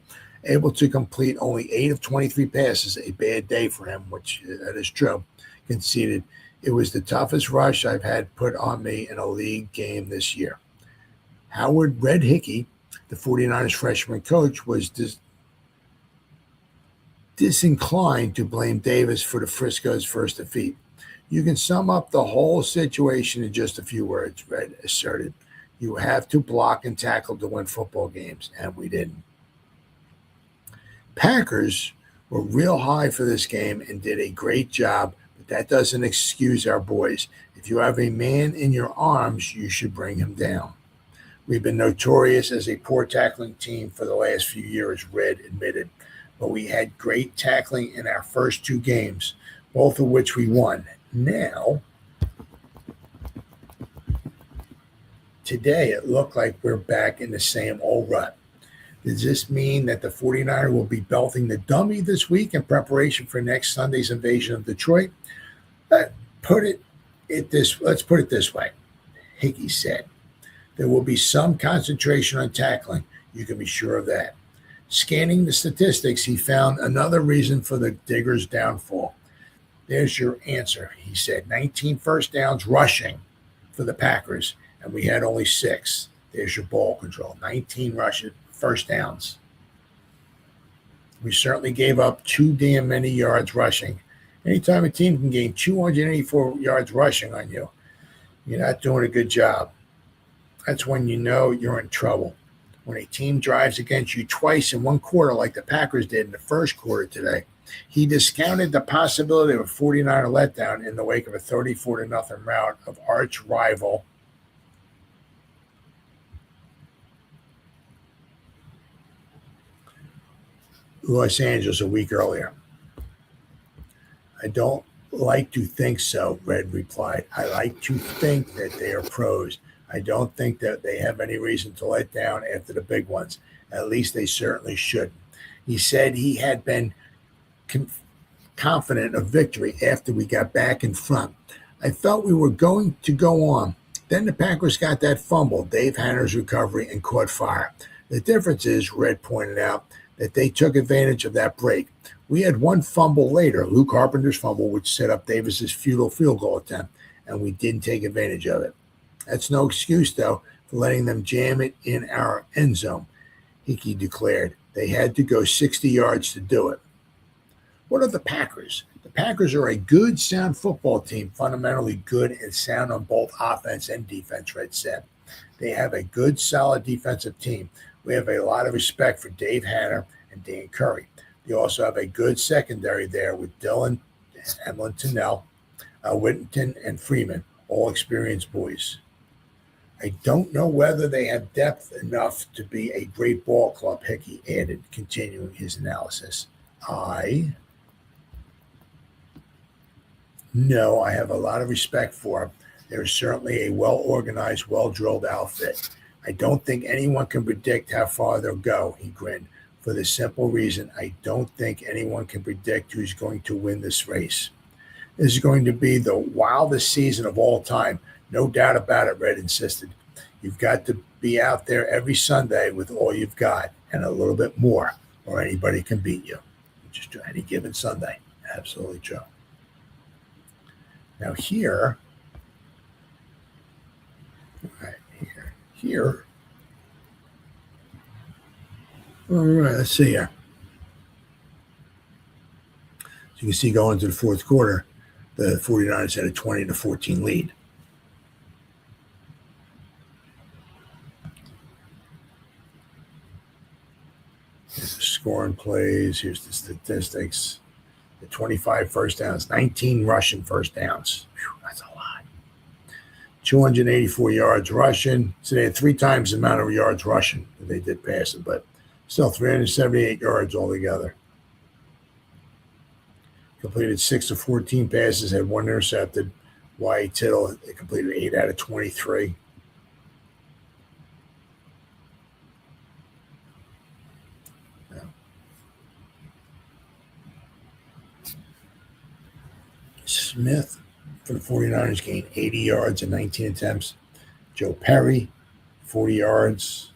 able to complete only 8 of 23 passes, a bad day for him, which that is true, conceded, it was the toughest rush I've had put on me in a league game this year. Howard Red Hickey, the 49ers freshman coach, was disinclined to blame Davis for the Frisco's first defeat. You can sum up the whole situation in just a few words, Red asserted. You have to block and tackle to win football games, and we didn't. Packers were real high for this game and did a great job, but that doesn't excuse our boys. If you have a man in your arms, you should bring him down. We've been notorious as a poor tackling team for the last few years, Red admitted, but we had great tackling in our first 2 games, both of which we won. Now, today it looked like we're back in the same old rut. Does this mean that the 49ers will be belting the dummy this week in preparation for next Sunday's invasion of Detroit? Let's put it this way, Hickey said. There will be some concentration on tackling. You can be sure of that. Scanning the statistics, he found another reason for the Diggers' downfall. There's your answer, he said. 19 first downs rushing for the Packers, and we had only 6. There's your ball control. 19 rushes. First downs. We certainly gave up too damn many yards rushing. Anytime a team can gain 284 yards rushing on you, you're not doing a good job. That's when you know you're in trouble. When a team drives against you twice in one quarter like the Packers did in the first quarter today, he discounted the possibility of a 49er letdown in the wake of a 34-0 rout of arch rival Los Angeles a week earlier. I don't like to think so, Red replied. I like to think that they are pros. I don't think that they have any reason to let down after the big ones. At least they certainly shouldn't. He said he had been confident of victory after we got back in front. I felt we were going to go on. Then the Packers got that fumble, Dave Hanner's recovery, and caught fire. The difference is, Red pointed out, that they took advantage of that break. We had one fumble later, Luke Carpenter's fumble, which set up Davis's futile field goal attempt, and we didn't take advantage of it. That's no excuse, though, for letting them jam it in our end zone, Hickey declared. They had to go 60 yards to do it. What are the Packers? The Packers are a good, sound football team, fundamentally good and sound on both offense and defense, Red said. They have a good, solid defensive team. We have a lot of respect for Dave Hanner and Dan Curry. They also have a good secondary there with Dillon, Emlyn Tunnell, Whittington, and Freeman, all experienced boys. I don't know whether they have depth enough to be a great ball club, Hickey added, continuing his analysis. No, I have a lot of respect for them. They're certainly a well-organized, well-drilled outfit. I don't think anyone can predict how far they'll go, he grinned, for the simple reason I don't think anyone can predict who's going to win this race. This is going to be the wildest season of all time. No doubt about it, Red insisted. You've got to be out there every Sunday with all you've got and a little bit more, or anybody can beat you. Just any given Sunday. Absolutely true. Now here, all right, let's see here. So you can see going into the fourth quarter, the 49ers had a 20-14 lead. Here's the scoring plays. Here's the statistics. The 25 first downs, 19 rushing first downs. Whew, that's a lot. 284 yards rushing. So they had 3 times the amount of yards rushing that they did passing, but still 378 yards altogether. Completed 6 of 14 passes, had 1 intercepted. Y. Tittle completed 8 out of 23. Smith for the 49ers gained 80 yards in 19 attempts. Joe Perry, 40 yards.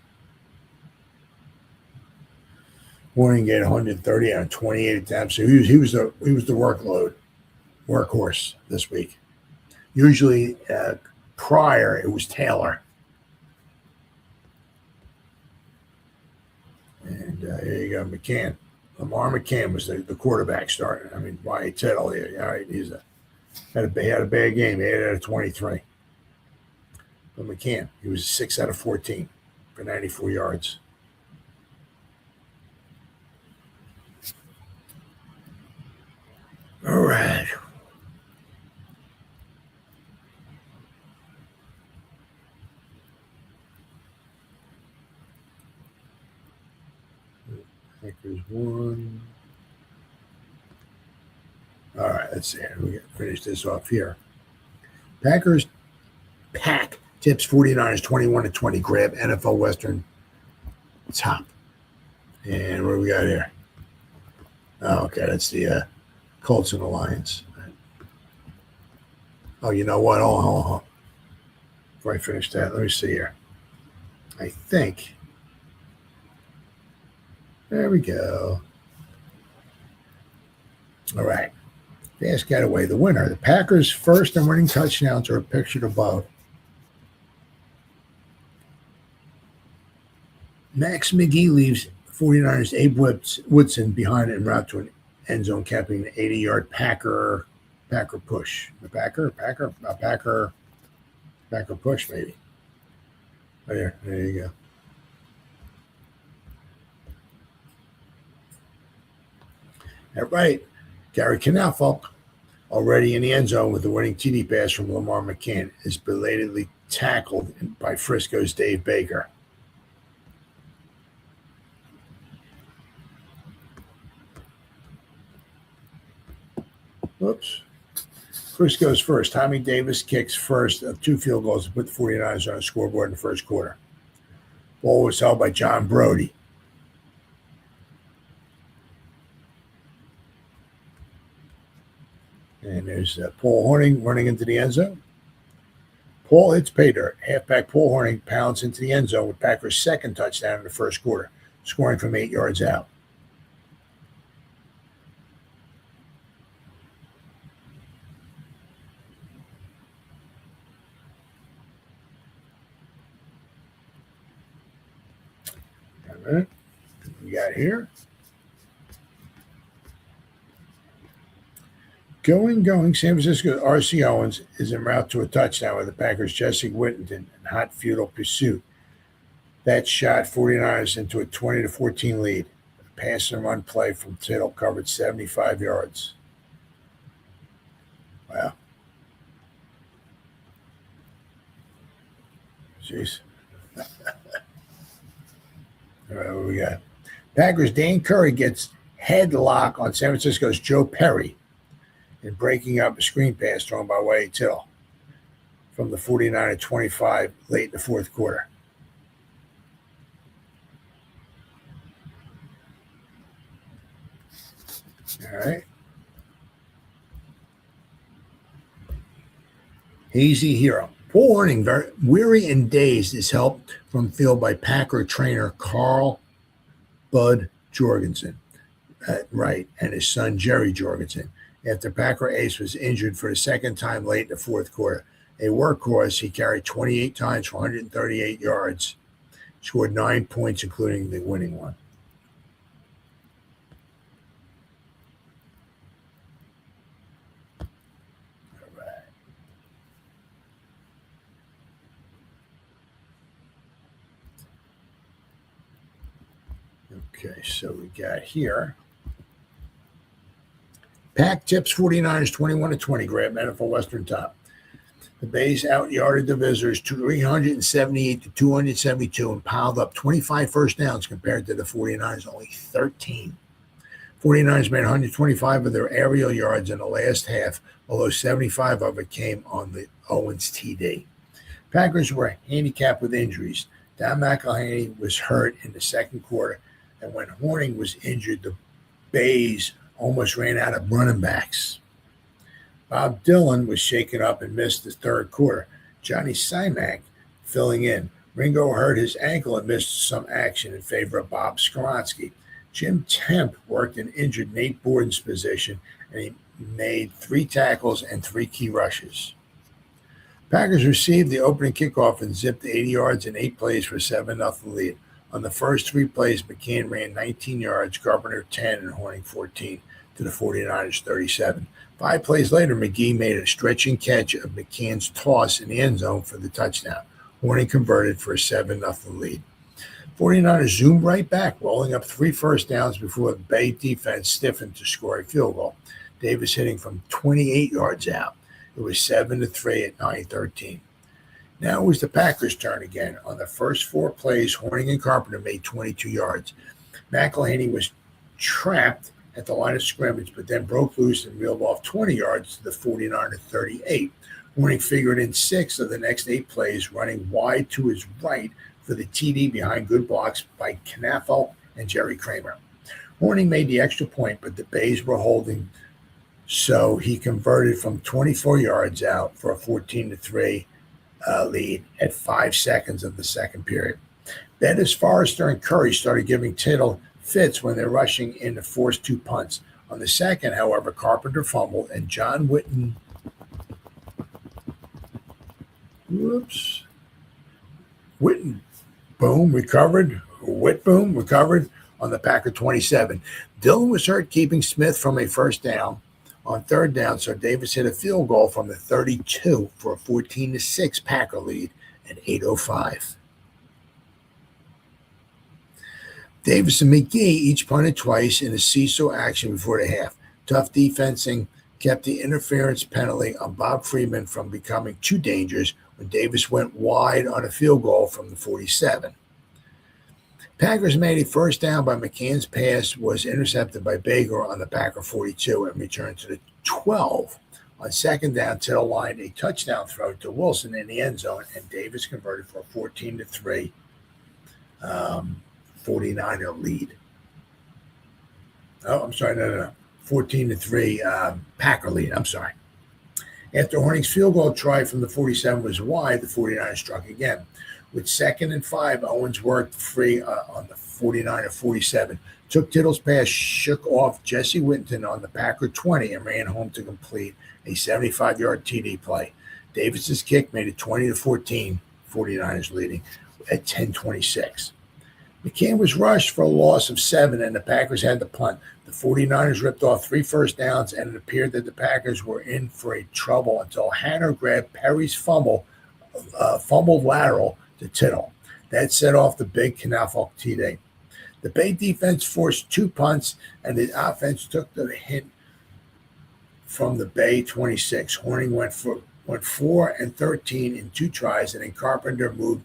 Warren gained 130 on 28 attempts. So he was the workhorse this week. Usually prior it was Taylor. And here you go, McCann. Lamar McCann was the quarterback starting. I mean, Y. Tittle, all right, had a bad game, 8 out of 23. But McCann, he was 6 out of 14 for 94 yards. All right. Packers won. All right, let's see. We got to finish this off here. Packers pack tips 49ers 21-20. Grab NFL Western top. And what do we got here? Oh, okay, that's the Colts and the Lions. Oh, you know what? Oh. Before I finish that, let me see here. I think. There we go. All right. Fast getaway. The winner. The Packers' first and winning touchdowns are pictured above. Max McGee leaves 49ers Abe Woodson behind en route to an end zone, capping an 80-yard Packer push. Packer push, maybe. There you go. All right. Gary Knafelk, already in the end zone with the winning TD pass from Lamar McCann, is belatedly tackled by Frisco's Dave Baker. Oops. Frisco's first. Tommy Davis kicks first of 2 field goals to put the 49ers on the scoreboard in the first quarter. Ball was held by John Brody. And there's Paul Hornung running into the end zone. Paul hits pay dirt. Halfback Paul Hornung pounds into the end zone with Packers' second touchdown in the first quarter, scoring from 8 yards out. A minute. We got here. Going. San Francisco's R.C. Owens is en route to a touchdown with the Packers' Jesse Whittington in hot futile pursuit. That shot 49ers into a 20-14 lead. A pass and run play from Tittle covered 75 yards. Wow. Jeez. All right, what we got? Packers' Dan Curry gets headlock on San Francisco's Joe Perry in breaking up a screen pass thrown by Wade Tittle from the 49er 25 late in the fourth quarter. All right. Hazy hero. Paul Hornung, very weary and dazed, is helped from field by Packer trainer Carl Bud Jorgensen, right, and his son Jerry Jorgensen. After Packer ace was injured for the second time late in the fourth quarter. A workhorse, he carried 28 times for 138 yards, scored 9 points, including the winning one. Okay, so we got here. Pack tips 49ers 21-20, grab NFL Western top. The Bays out-yarded the visitors 378-272 and piled up 25 first downs compared to the 49ers, only 13. 49ers made 125 of their aerial yards in the last half, although 75 of it came on the Owens TD. Packers were handicapped with injuries. Don McElhaney was hurt in the second quarter, and when Hornung was injured, the Bays almost ran out of running backs. Bob Dylan was shaken up and missed the third quarter. Johnny Simak filling in. Ringo hurt his ankle and missed some action in favor of Bob Skoronski. Jim Temp worked in injured Nate Borden's position, and he made 3 tackles and 3 key rushes. Packers received the opening kickoff and zipped 80 yards in 8 plays for a 7-0 lead. On the first 3 plays, McCann ran 19 yards, Carpenter 10, and Hornung 14 to the 49ers 37. 5 plays later, McGee made a stretching catch of McCann's toss in the end zone for the touchdown. Hornung converted for a 7-0 lead. 49ers zoomed right back, rolling up 3 first downs before the Bay defense stiffened to score a field goal. Davis hitting from 28 yards out. It was 7-3 at 9:13. Now it was the Packers' turn again. On the first 4 plays, Hornung and Carpenter made 22 yards. McElhaney was trapped at the line of scrimmage, but then broke loose and reeled off 20 yards to the 49er 38. Hornung figured in 6 of the next 8 plays, running wide to his right for the TD behind good blocks by Knaffel and Jerry Kramer. Hornung made the extra point, but the Bays were holding, so he converted from 24 yards out for a 14-3 lead at 5 seconds of the second period. Bettis, Forrester, and Curry started giving Tittle fits when they're rushing in to force 2 punts. On the second, however, Carpenter fumbled, and John Witten Whitboom recovered on the Packer 27. Dillon was hurt, keeping Smith from a first down. On third down, so Davis hit a field goal from the 32 for a 14-6 Packer lead at 8:05. Davis and McGee each punted twice in a seesaw action before the half. Tough defensing kept the interference penalty on Bob Freeman from becoming too dangerous when Davis went wide on a field goal from the 47. Packers made a first down by McCann's pass was intercepted by Bangor on the Packer 42 and returned to the 12. On second down, Tittle lined a touchdown throw to Wilson in the end zone, and Davis converted for a 14-3 49er lead. Oh, I'm sorry, no. 14-3 Packer lead, I'm sorry. After Horning's field goal try from the 47 was wide, the 49ers struck again. With 2nd and 5, Owens worked free on the 49er 47. Took Tittle's pass, shook off Jesse Whittington on the Packer 20, and ran home to complete a 75-yard TD play. Davis's kick made it 20-14, 49ers leading at 10:26. McCann was rushed for a loss of 7, and the Packers had to punt. The 49ers ripped off 3 first downs, and it appeared that the Packers were in for a trouble until Hanner grabbed Perry's fumbled lateral to Tittle. That set off the big Knaufel TD. The Bay defense forced 2 punts, and the offense took the hit from the Bay 26. Horning went 4 and 13 in 2 tries, and then Carpenter moved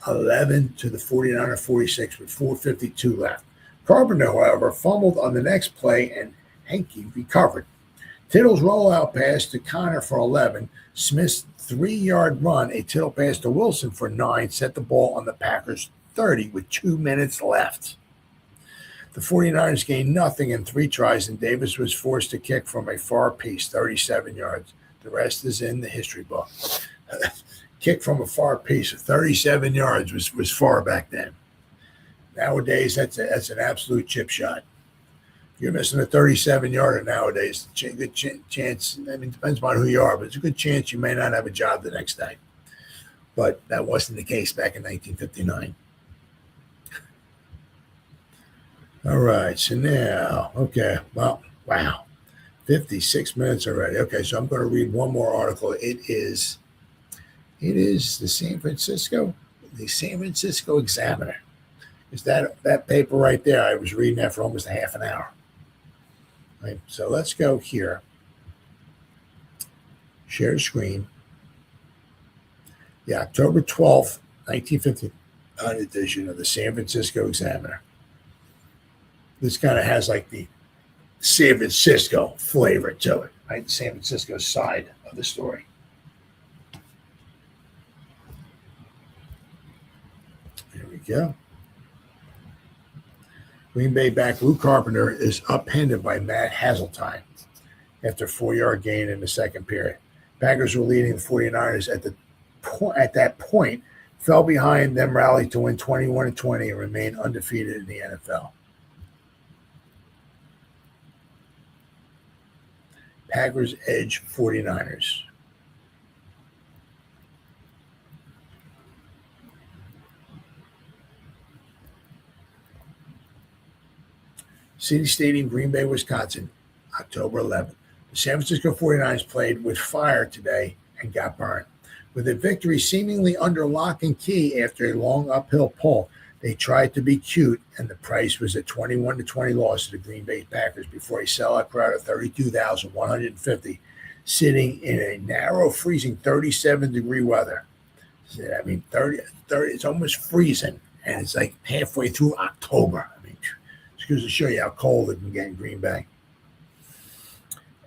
11 to the 49er 46 with 4:52 left. Carpenter, however, fumbled on the next play, and Henke recovered. Tittle's rollout pass to Connor for 11, Smith's 3-yard run, a Tittle pass to Wilson for 9, set the ball on the Packers' 30 with 2 minutes left. The 49ers gained nothing in 3 tries, and Davis was forced to kick from a far piece, 37 yards. The rest is in the history book. Kick from a far piece of 37 yards was far back then. Nowadays, that's an absolute chip shot. If you're missing a 37-yarder nowadays, good chance, I mean, it depends on who you are, but it's a good chance you may not have a job the next day. But that wasn't the case back in 1959. All right, so now, okay, well, wow, 56 minutes already. Okay, so I'm going to read one more article. It is the San Francisco Examiner. Is that paper right there? I was reading that for almost a half an hour. Right, so let's go here. Share screen. The October 12th, 1959 edition of the San Francisco Examiner. This kind of has like the San Francisco flavor to it, right? The San Francisco side of the story. There we go. Green Bay back Lou Carpenter is upended by Matt Hazeltine after a 4-yard gain in the second period. Packers were leading the 49ers at that point, fell behind, then rallied to win 21-20 and remain undefeated in the NFL. Packers edge 49ers. City Stadium, Green Bay, Wisconsin, October 11th. The San Francisco 49ers played with fire today and got burned. With a victory seemingly under lock and key after a long uphill pull, they tried to be cute, and the price was a 21-20 loss to the Green Bay Packers before a sellout crowd of 32,150 sitting in a narrow, freezing 37-degree weather. I mean, 30, it's almost freezing, and it's like halfway through October. I mean, it's going to show you how cold it can get in Green Bay.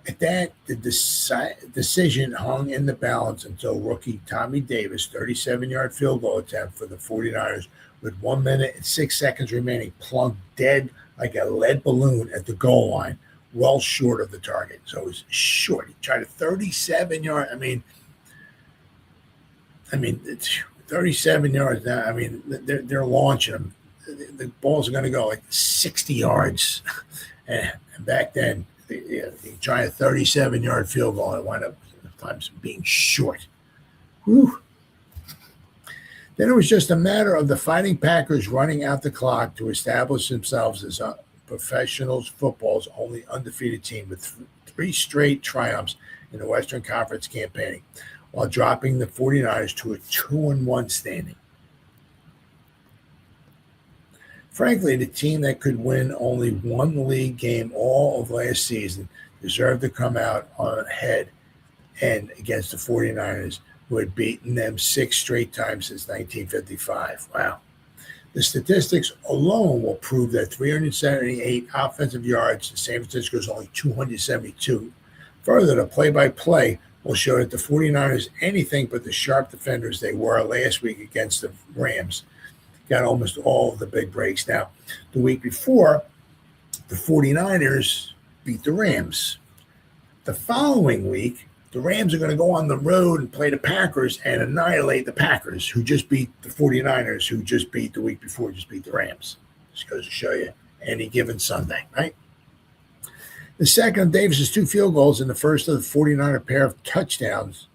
At that, the decision hung in the balance until rookie Tommy Davis' 37-yard field goal attempt for the 49ers with 1 minute and 6 seconds remaining plunked dead like a lead balloon at the goal line, well short of the target. So it was short. He tried a 37-yard. I mean, it's 37 yards now. I mean, they're launching them. The balls are going to go like 60 yards. And back then, he tried a 37-yard field goal and it wound up sometimes being short. Whew. Then it was just a matter of the Fighting Packers running out the clock to establish themselves as professional football's only undefeated team with 3 straight triumphs in the Western Conference campaigning, while dropping the 49ers to a 2-1 standing. Frankly, the team that could win only one league game all of last season deserved to come out on ahead and against the 49ers, who had beaten them 6 straight times since 1955. Wow. The statistics alone will prove that 378 offensive yards to San Francisco's only 272. Further, the play-by-play will show that the 49ers, anything but the sharp defenders they were last week against the Rams, got almost all of the big breaks. Now, the week before, the 49ers beat the Rams. The following week, The Rams are going to go on the road and play the Packers and annihilate the Packers, who just beat the 49ers, who just beat the week before, just beat the Rams. Just goes to show you any given Sunday, right? The second of Davis's 2 field goals and the first of the 49er pair of touchdowns.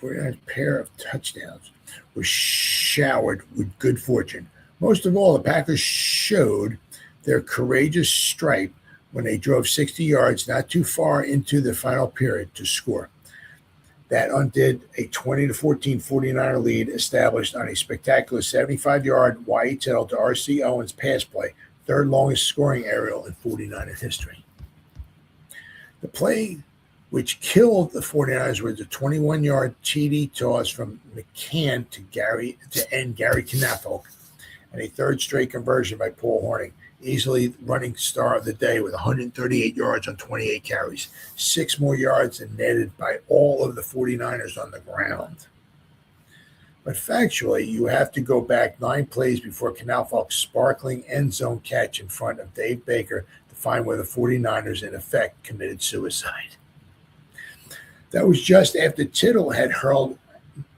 49ers pair of touchdowns were showered with good fortune. Most of all, the Packers showed their courageous stripe when they drove 60 yards not too far into the final period to score. That undid a 20-14 49er lead established on a spectacular 75-yard Y.E. Tittle to R.C. Owens pass play, third longest scoring aerial in 49er history. The play which killed the 49ers was a 21-yard TD toss from McCann to end Gary Knafelk, and a third straight conversion by Paul Hornung, easily running star of the day with 138 yards on 28 carries, 6 more yards than netted by all of the 49ers on the ground. But factually, you have to go back 9 plays before Knafelk's sparkling end zone catch in front of Dave Baker to find where the 49ers, in effect, committed suicide. That was just after Tittle had hurled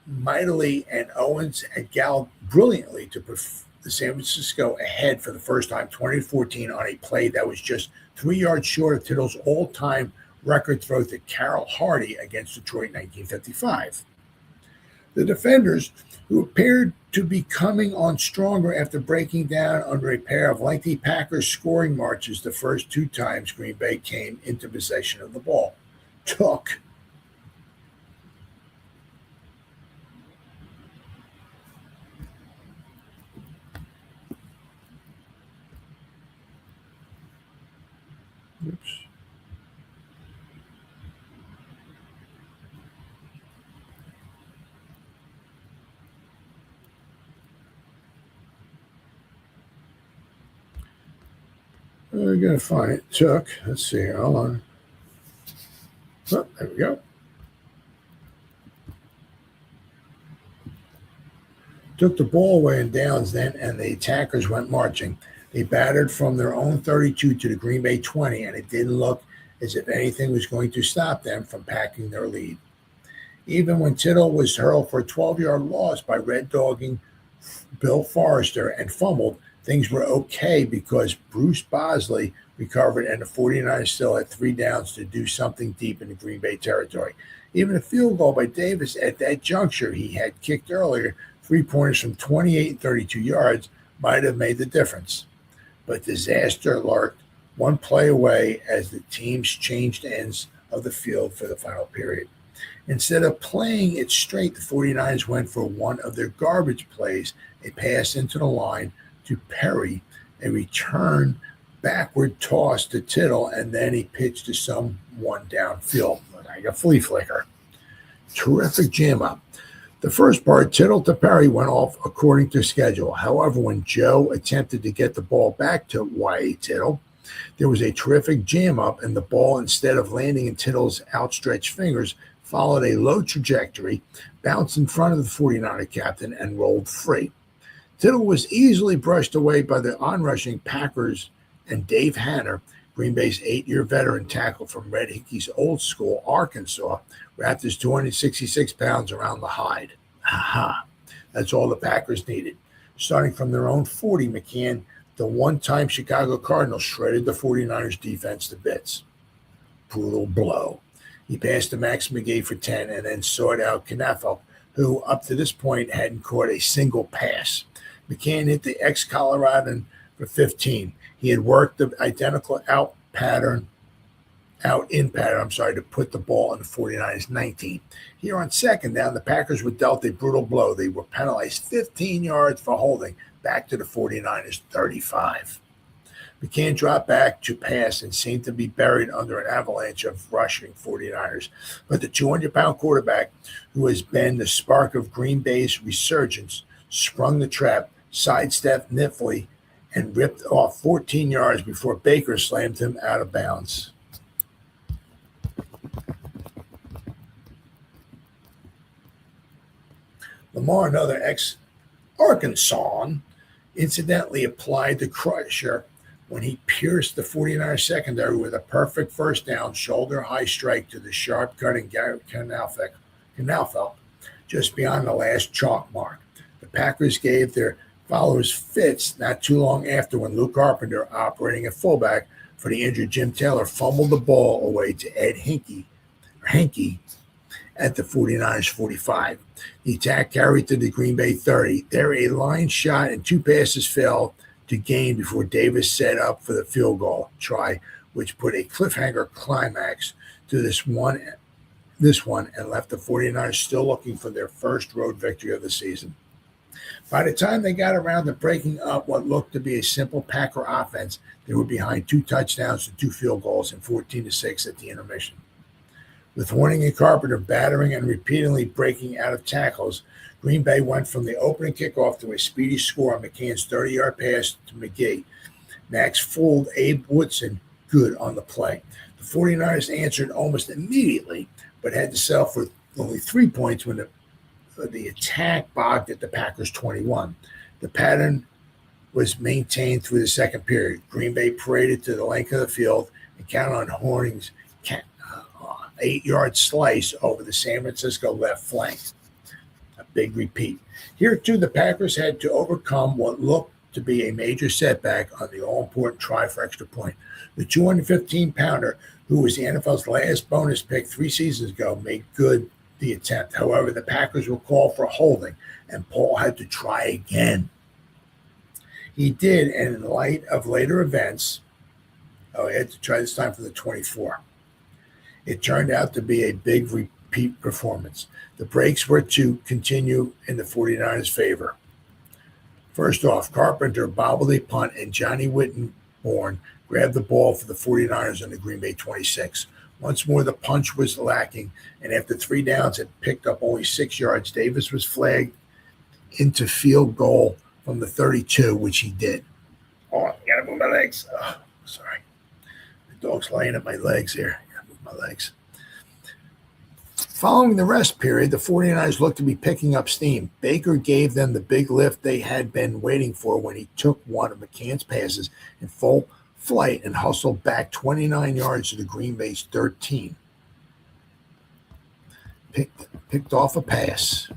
mightily and Owens had galloped brilliantly to put the San Francisco ahead for the first time, 20-14, on a play that was just 3 yards short of Tittle's all-time record throw to Carroll Hardy against Detroit in 1955. The defenders, who appeared to be coming on stronger after breaking down under a pair of lengthy Packers scoring marches the first 2 times Green Bay came into possession of the ball, took Oops. We're going to find it. Took. Let's see here. Hold on. Oh, there we go. Took the ball away in downs then, and the attackers went marching. They battered from their own 32 to the Green Bay 20, and it didn't look as if anything was going to stop them from packing their lead. Even when Tittle was hurled for a 12-yard loss by red-dogging Bill Forrester and fumbled, things were okay because Bruce Bosley recovered and the 49ers still had 3 downs to do something deep in the Green Bay territory. Even a field goal by Davis at that juncture he had kicked earlier, 3-pointers from 28 and 32 yards, might have made the difference. But disaster lurked 1 play away as the teams changed ends of the field for the final period. Instead of playing it straight, the 49ers went for one of their garbage plays, a pass into the line to Perry, a return backward toss to Tittle, and then he pitched to someone downfield, like a flea flicker. Terrific jam up. The first part, Tittle to Perry, went off according to schedule. However, when Joe attempted to get the ball back to Y.E. Tittle, there was a terrific jam up, and the ball, instead of landing in Tittle's outstretched fingers, followed a low trajectory, bounced in front of the 49er captain, and rolled free. Tittle was easily brushed away by the onrushing Packers, and Dave Hanner, Green Bay's 8-year veteran tackle from Red Hickey's old school, Arkansas, wrapped his 266 pounds around the hide. Aha! That's all the Packers needed. Starting from their own 40, McCann, the one-time Chicago Cardinals, shredded the 49ers defense to bits. Brutal blow. He passed to Max McGee for 10 and then sought out Knafelk, who up to this point hadn't caught a single pass. McCann hit the ex-Coloradan for 15. He had worked the identical out in pattern, to put the ball in the 49ers 19. Here on second down, the Packers were dealt a brutal blow. They were penalized 15 yards for holding, back to the 49ers 35. McCann dropped back to pass and seemed to be buried under an avalanche of rushing 49ers. But the 200-pound quarterback, who has been the spark of Green Bay's resurgence, sprung the trap, sidestepped nimbly, and ripped off 14 yards before Baker slammed him out of bounds. Lamar, another ex-Arkansan, incidentally applied the crusher when he pierced the 49ers secondary with a perfect first down, shoulder-high strike to the sharp-cutting Gary Canalfelt just beyond the last chalk mark. The Packers gave their followers fits not too long after when Luke Carpenter, operating at fullback for the injured Jim Taylor, fumbled the ball away to Ed Henke at the 49ers 45. The attack carried to the Green Bay 30. There, a line shot and 2 passes fell to gain before Davis set up for the field goal try, which put a cliffhanger climax to this one and left the 49ers still looking for their first road victory of the season. By the time they got around to breaking up what looked to be a simple Packer offense, they were behind 2 touchdowns and 2 field goals and 14-6 at the intermission. With Horning and Carpenter battering and repeatedly breaking out of tackles, Green Bay went from the opening kickoff to a speedy score on McCann's 30-yard pass to McGee. Max fooled Abe Woodson good on the play. The 49ers answered almost immediately, but had to settle for only 3 points when the attack bogged at the Packers' 21. The pattern was maintained through the second period. Green Bay paraded to the length of the field and counted on Horning's 8-yard slice over the San Francisco left flank. A big repeat. Here, too, the Packers had to overcome what looked to be a major setback on the all-important try for extra point. The 215-pounder, who was the NFL's last bonus pick 3 seasons ago, made good the attempt. However, the Packers were called for holding, and Paul had to try again. He did, and in light of later events, he had to try this time for the 24. It turned out to be a big repeat performance. The breaks were to continue in the 49ers' favor. First off, Carpenter bobbled a punt, and Johnny Whittenborn grabbed the ball for the 49ers on the Green Bay 26. Once more, the punch was lacking, and after 3 downs had picked up only 6 yards, Davis was flagged into field goal from the 32, which he did. Oh, I gotta move my legs. Oh, sorry. The dog's laying at my legs here. I gotta move my legs. Following the rest period, the 49ers looked to be picking up steam. Baker gave them the big lift they had been waiting for when he took one of McCann's passes in full flight and hustled back 29 yards to the Green Bay's 13. Picked off a pass.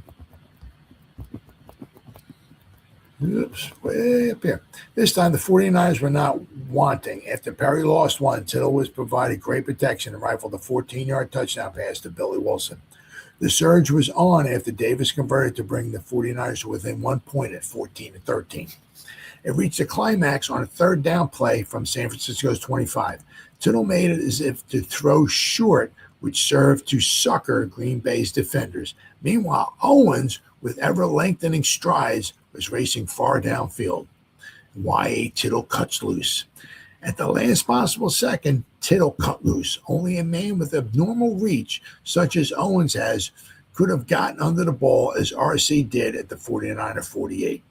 Oops, way up here. This time the 49ers were not wanting. After Perry lost one, Tittle was provided great protection and rifled a 14-yard touchdown pass to Billy Wilson. The surge was on after Davis converted to bring the 49ers to within 1 point at 14-13. It reached a climax on a 3rd down play from San Francisco's 25. Tittle made it as if to throw short, which served to succor Green Bay's defenders. Meanwhile, Owens, with ever-lengthening strides, was racing far downfield. Y.A. Tittle cuts loose. At the last possible second, Tittle cut loose. Only a man with abnormal reach, such as Owens has, could have gotten under the ball as R.C. did at the 49er 48.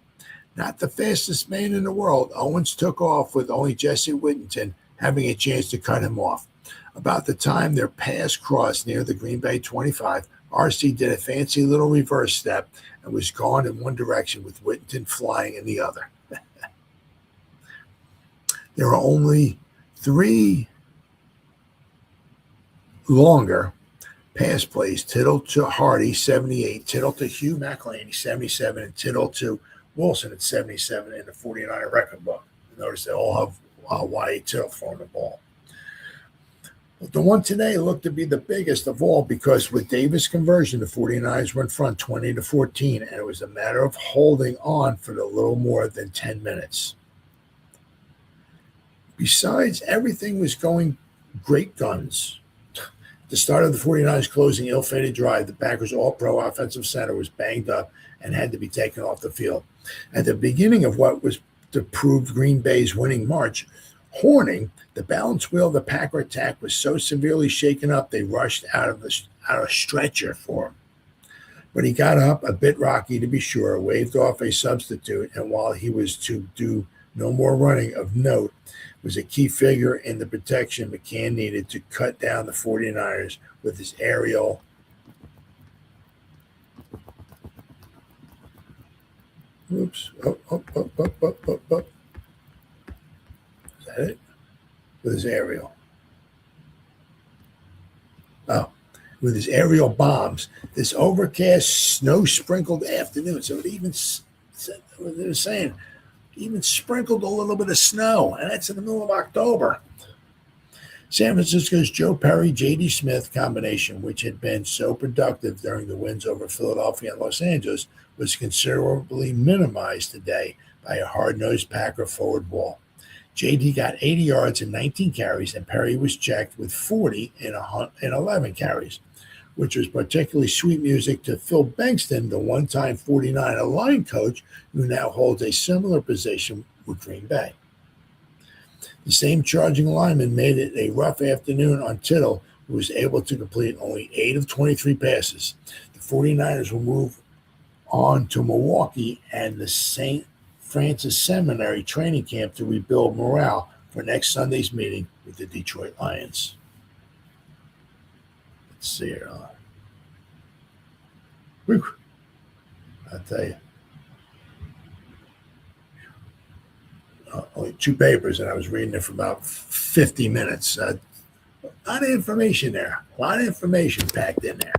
Not the fastest man in the world, Owens took off with only Jesse Whittington having a chance to cut him off. About the time their pass crossed near the Green Bay 25, R.C. did a fancy little reverse step and was gone in one direction with Whittington flying in the other. There are only 3 longer pass plays. Tittle to Hardy, 78. Tittle to Hugh McElhaney, 77. And Tittle to Wilson at 77 in the 49er record book. Notice they all have Y.A. Tittle throwing the ball. But the one today looked to be the biggest of all because with Davis' conversion, the 49ers were in front 20-14, and it was a matter of holding on for a little more than 10 minutes. Besides, everything was going great guns. The start of the 49ers closing ill-fated drive, the Packers' all-pro offensive center was banged up and had to be taken off the field. At the beginning of what was to prove Green Bay's winning march, Horning, the balance wheel of the Packer attack, was so severely shaken up they rushed out of a stretcher for him. But he got up, a bit rocky to be sure, waved off a substitute, and while he was to do no more running of note, was a key figure in the protection McCann needed to cut down the 49ers with his aerial that it? With his aerial. Oh, with his aerial bombs. This overcast, snow-sprinkled afternoon. So it even, what they were saying, even sprinkled a little bit of snow. And that's in the middle of October. San Francisco's Joe Perry, J.D. Smith combination, which had been so productive during the wins over Philadelphia and Los Angeles, was considerably minimized today by a hard-nosed Packer forward ball. J.D. got 80 yards and 19 carries, and Perry was checked with 40 in 11 carries, which was particularly sweet music to Phil Bankston, the one-time 49er line coach, who now holds a similar position with Green Bay. The same charging lineman made it a rough afternoon on Tittle, who was able to complete only 8 of 23 passes. The 49ers will move on to Milwaukee and the St. Francis Seminary training camp to rebuild morale for next Sunday's meeting with the Detroit Lions. Let's see here. I'll tell you. Only 2 papers, and I was reading it for about 50 minutes. A lot of information there. A lot of information packed in there.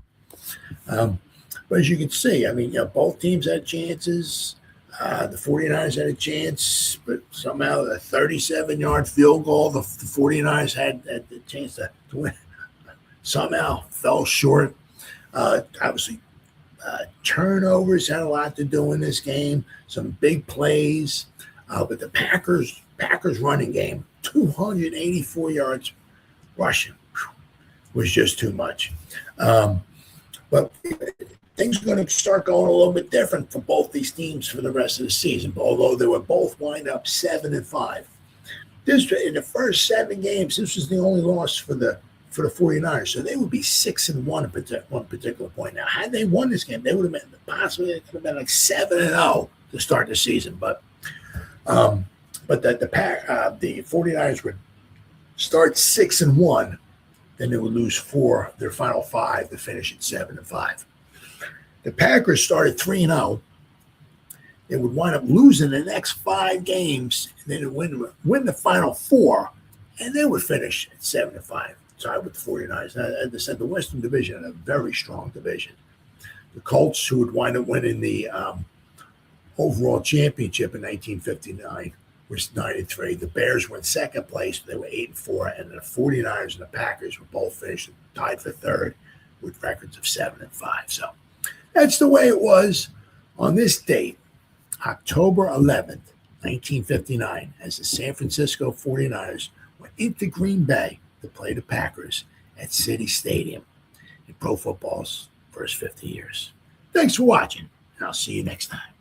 But as you can see, I mean, both teams had chances. The 49ers had a chance, but somehow the 37-yard field goal, the 49ers had the chance to win. Somehow fell short. Obviously, turnovers had a lot to do in this game. Some big plays. But the Packers running game, 284 yards rushing, was just too much. But things are going to start going a little bit different for both these teams for the rest of the season, although they were both wind up 7-5. In the first 7 games, this was the only loss for the 49ers, so they would be 6-1 at one particular point. Now, had they won this game, they would have been possibly like 7-0 to start the season, but the 49ers would start 6-1, then they would lose 4 their final 5 to finish at 7-5. The Packers started 3-0. They would wind up losing the next 5 games, and then win the final 4, and they would finish at 7-5. Tied with the 49ers. As I said, the Western Division had a very strong division. The Colts, who would wind up winning the overall championship in 1959, was 9-3. The Bears were in second place. They were 8-4, and the 49ers and the Packers were both finished tied for third with records of 7-5. So that's the way it was on this date, October 11th, 1959, as the San Francisco 49ers went into Green Bay to play the Packers at City Stadium in pro football's first 50 years. Thanks for watching, and I'll see you next time.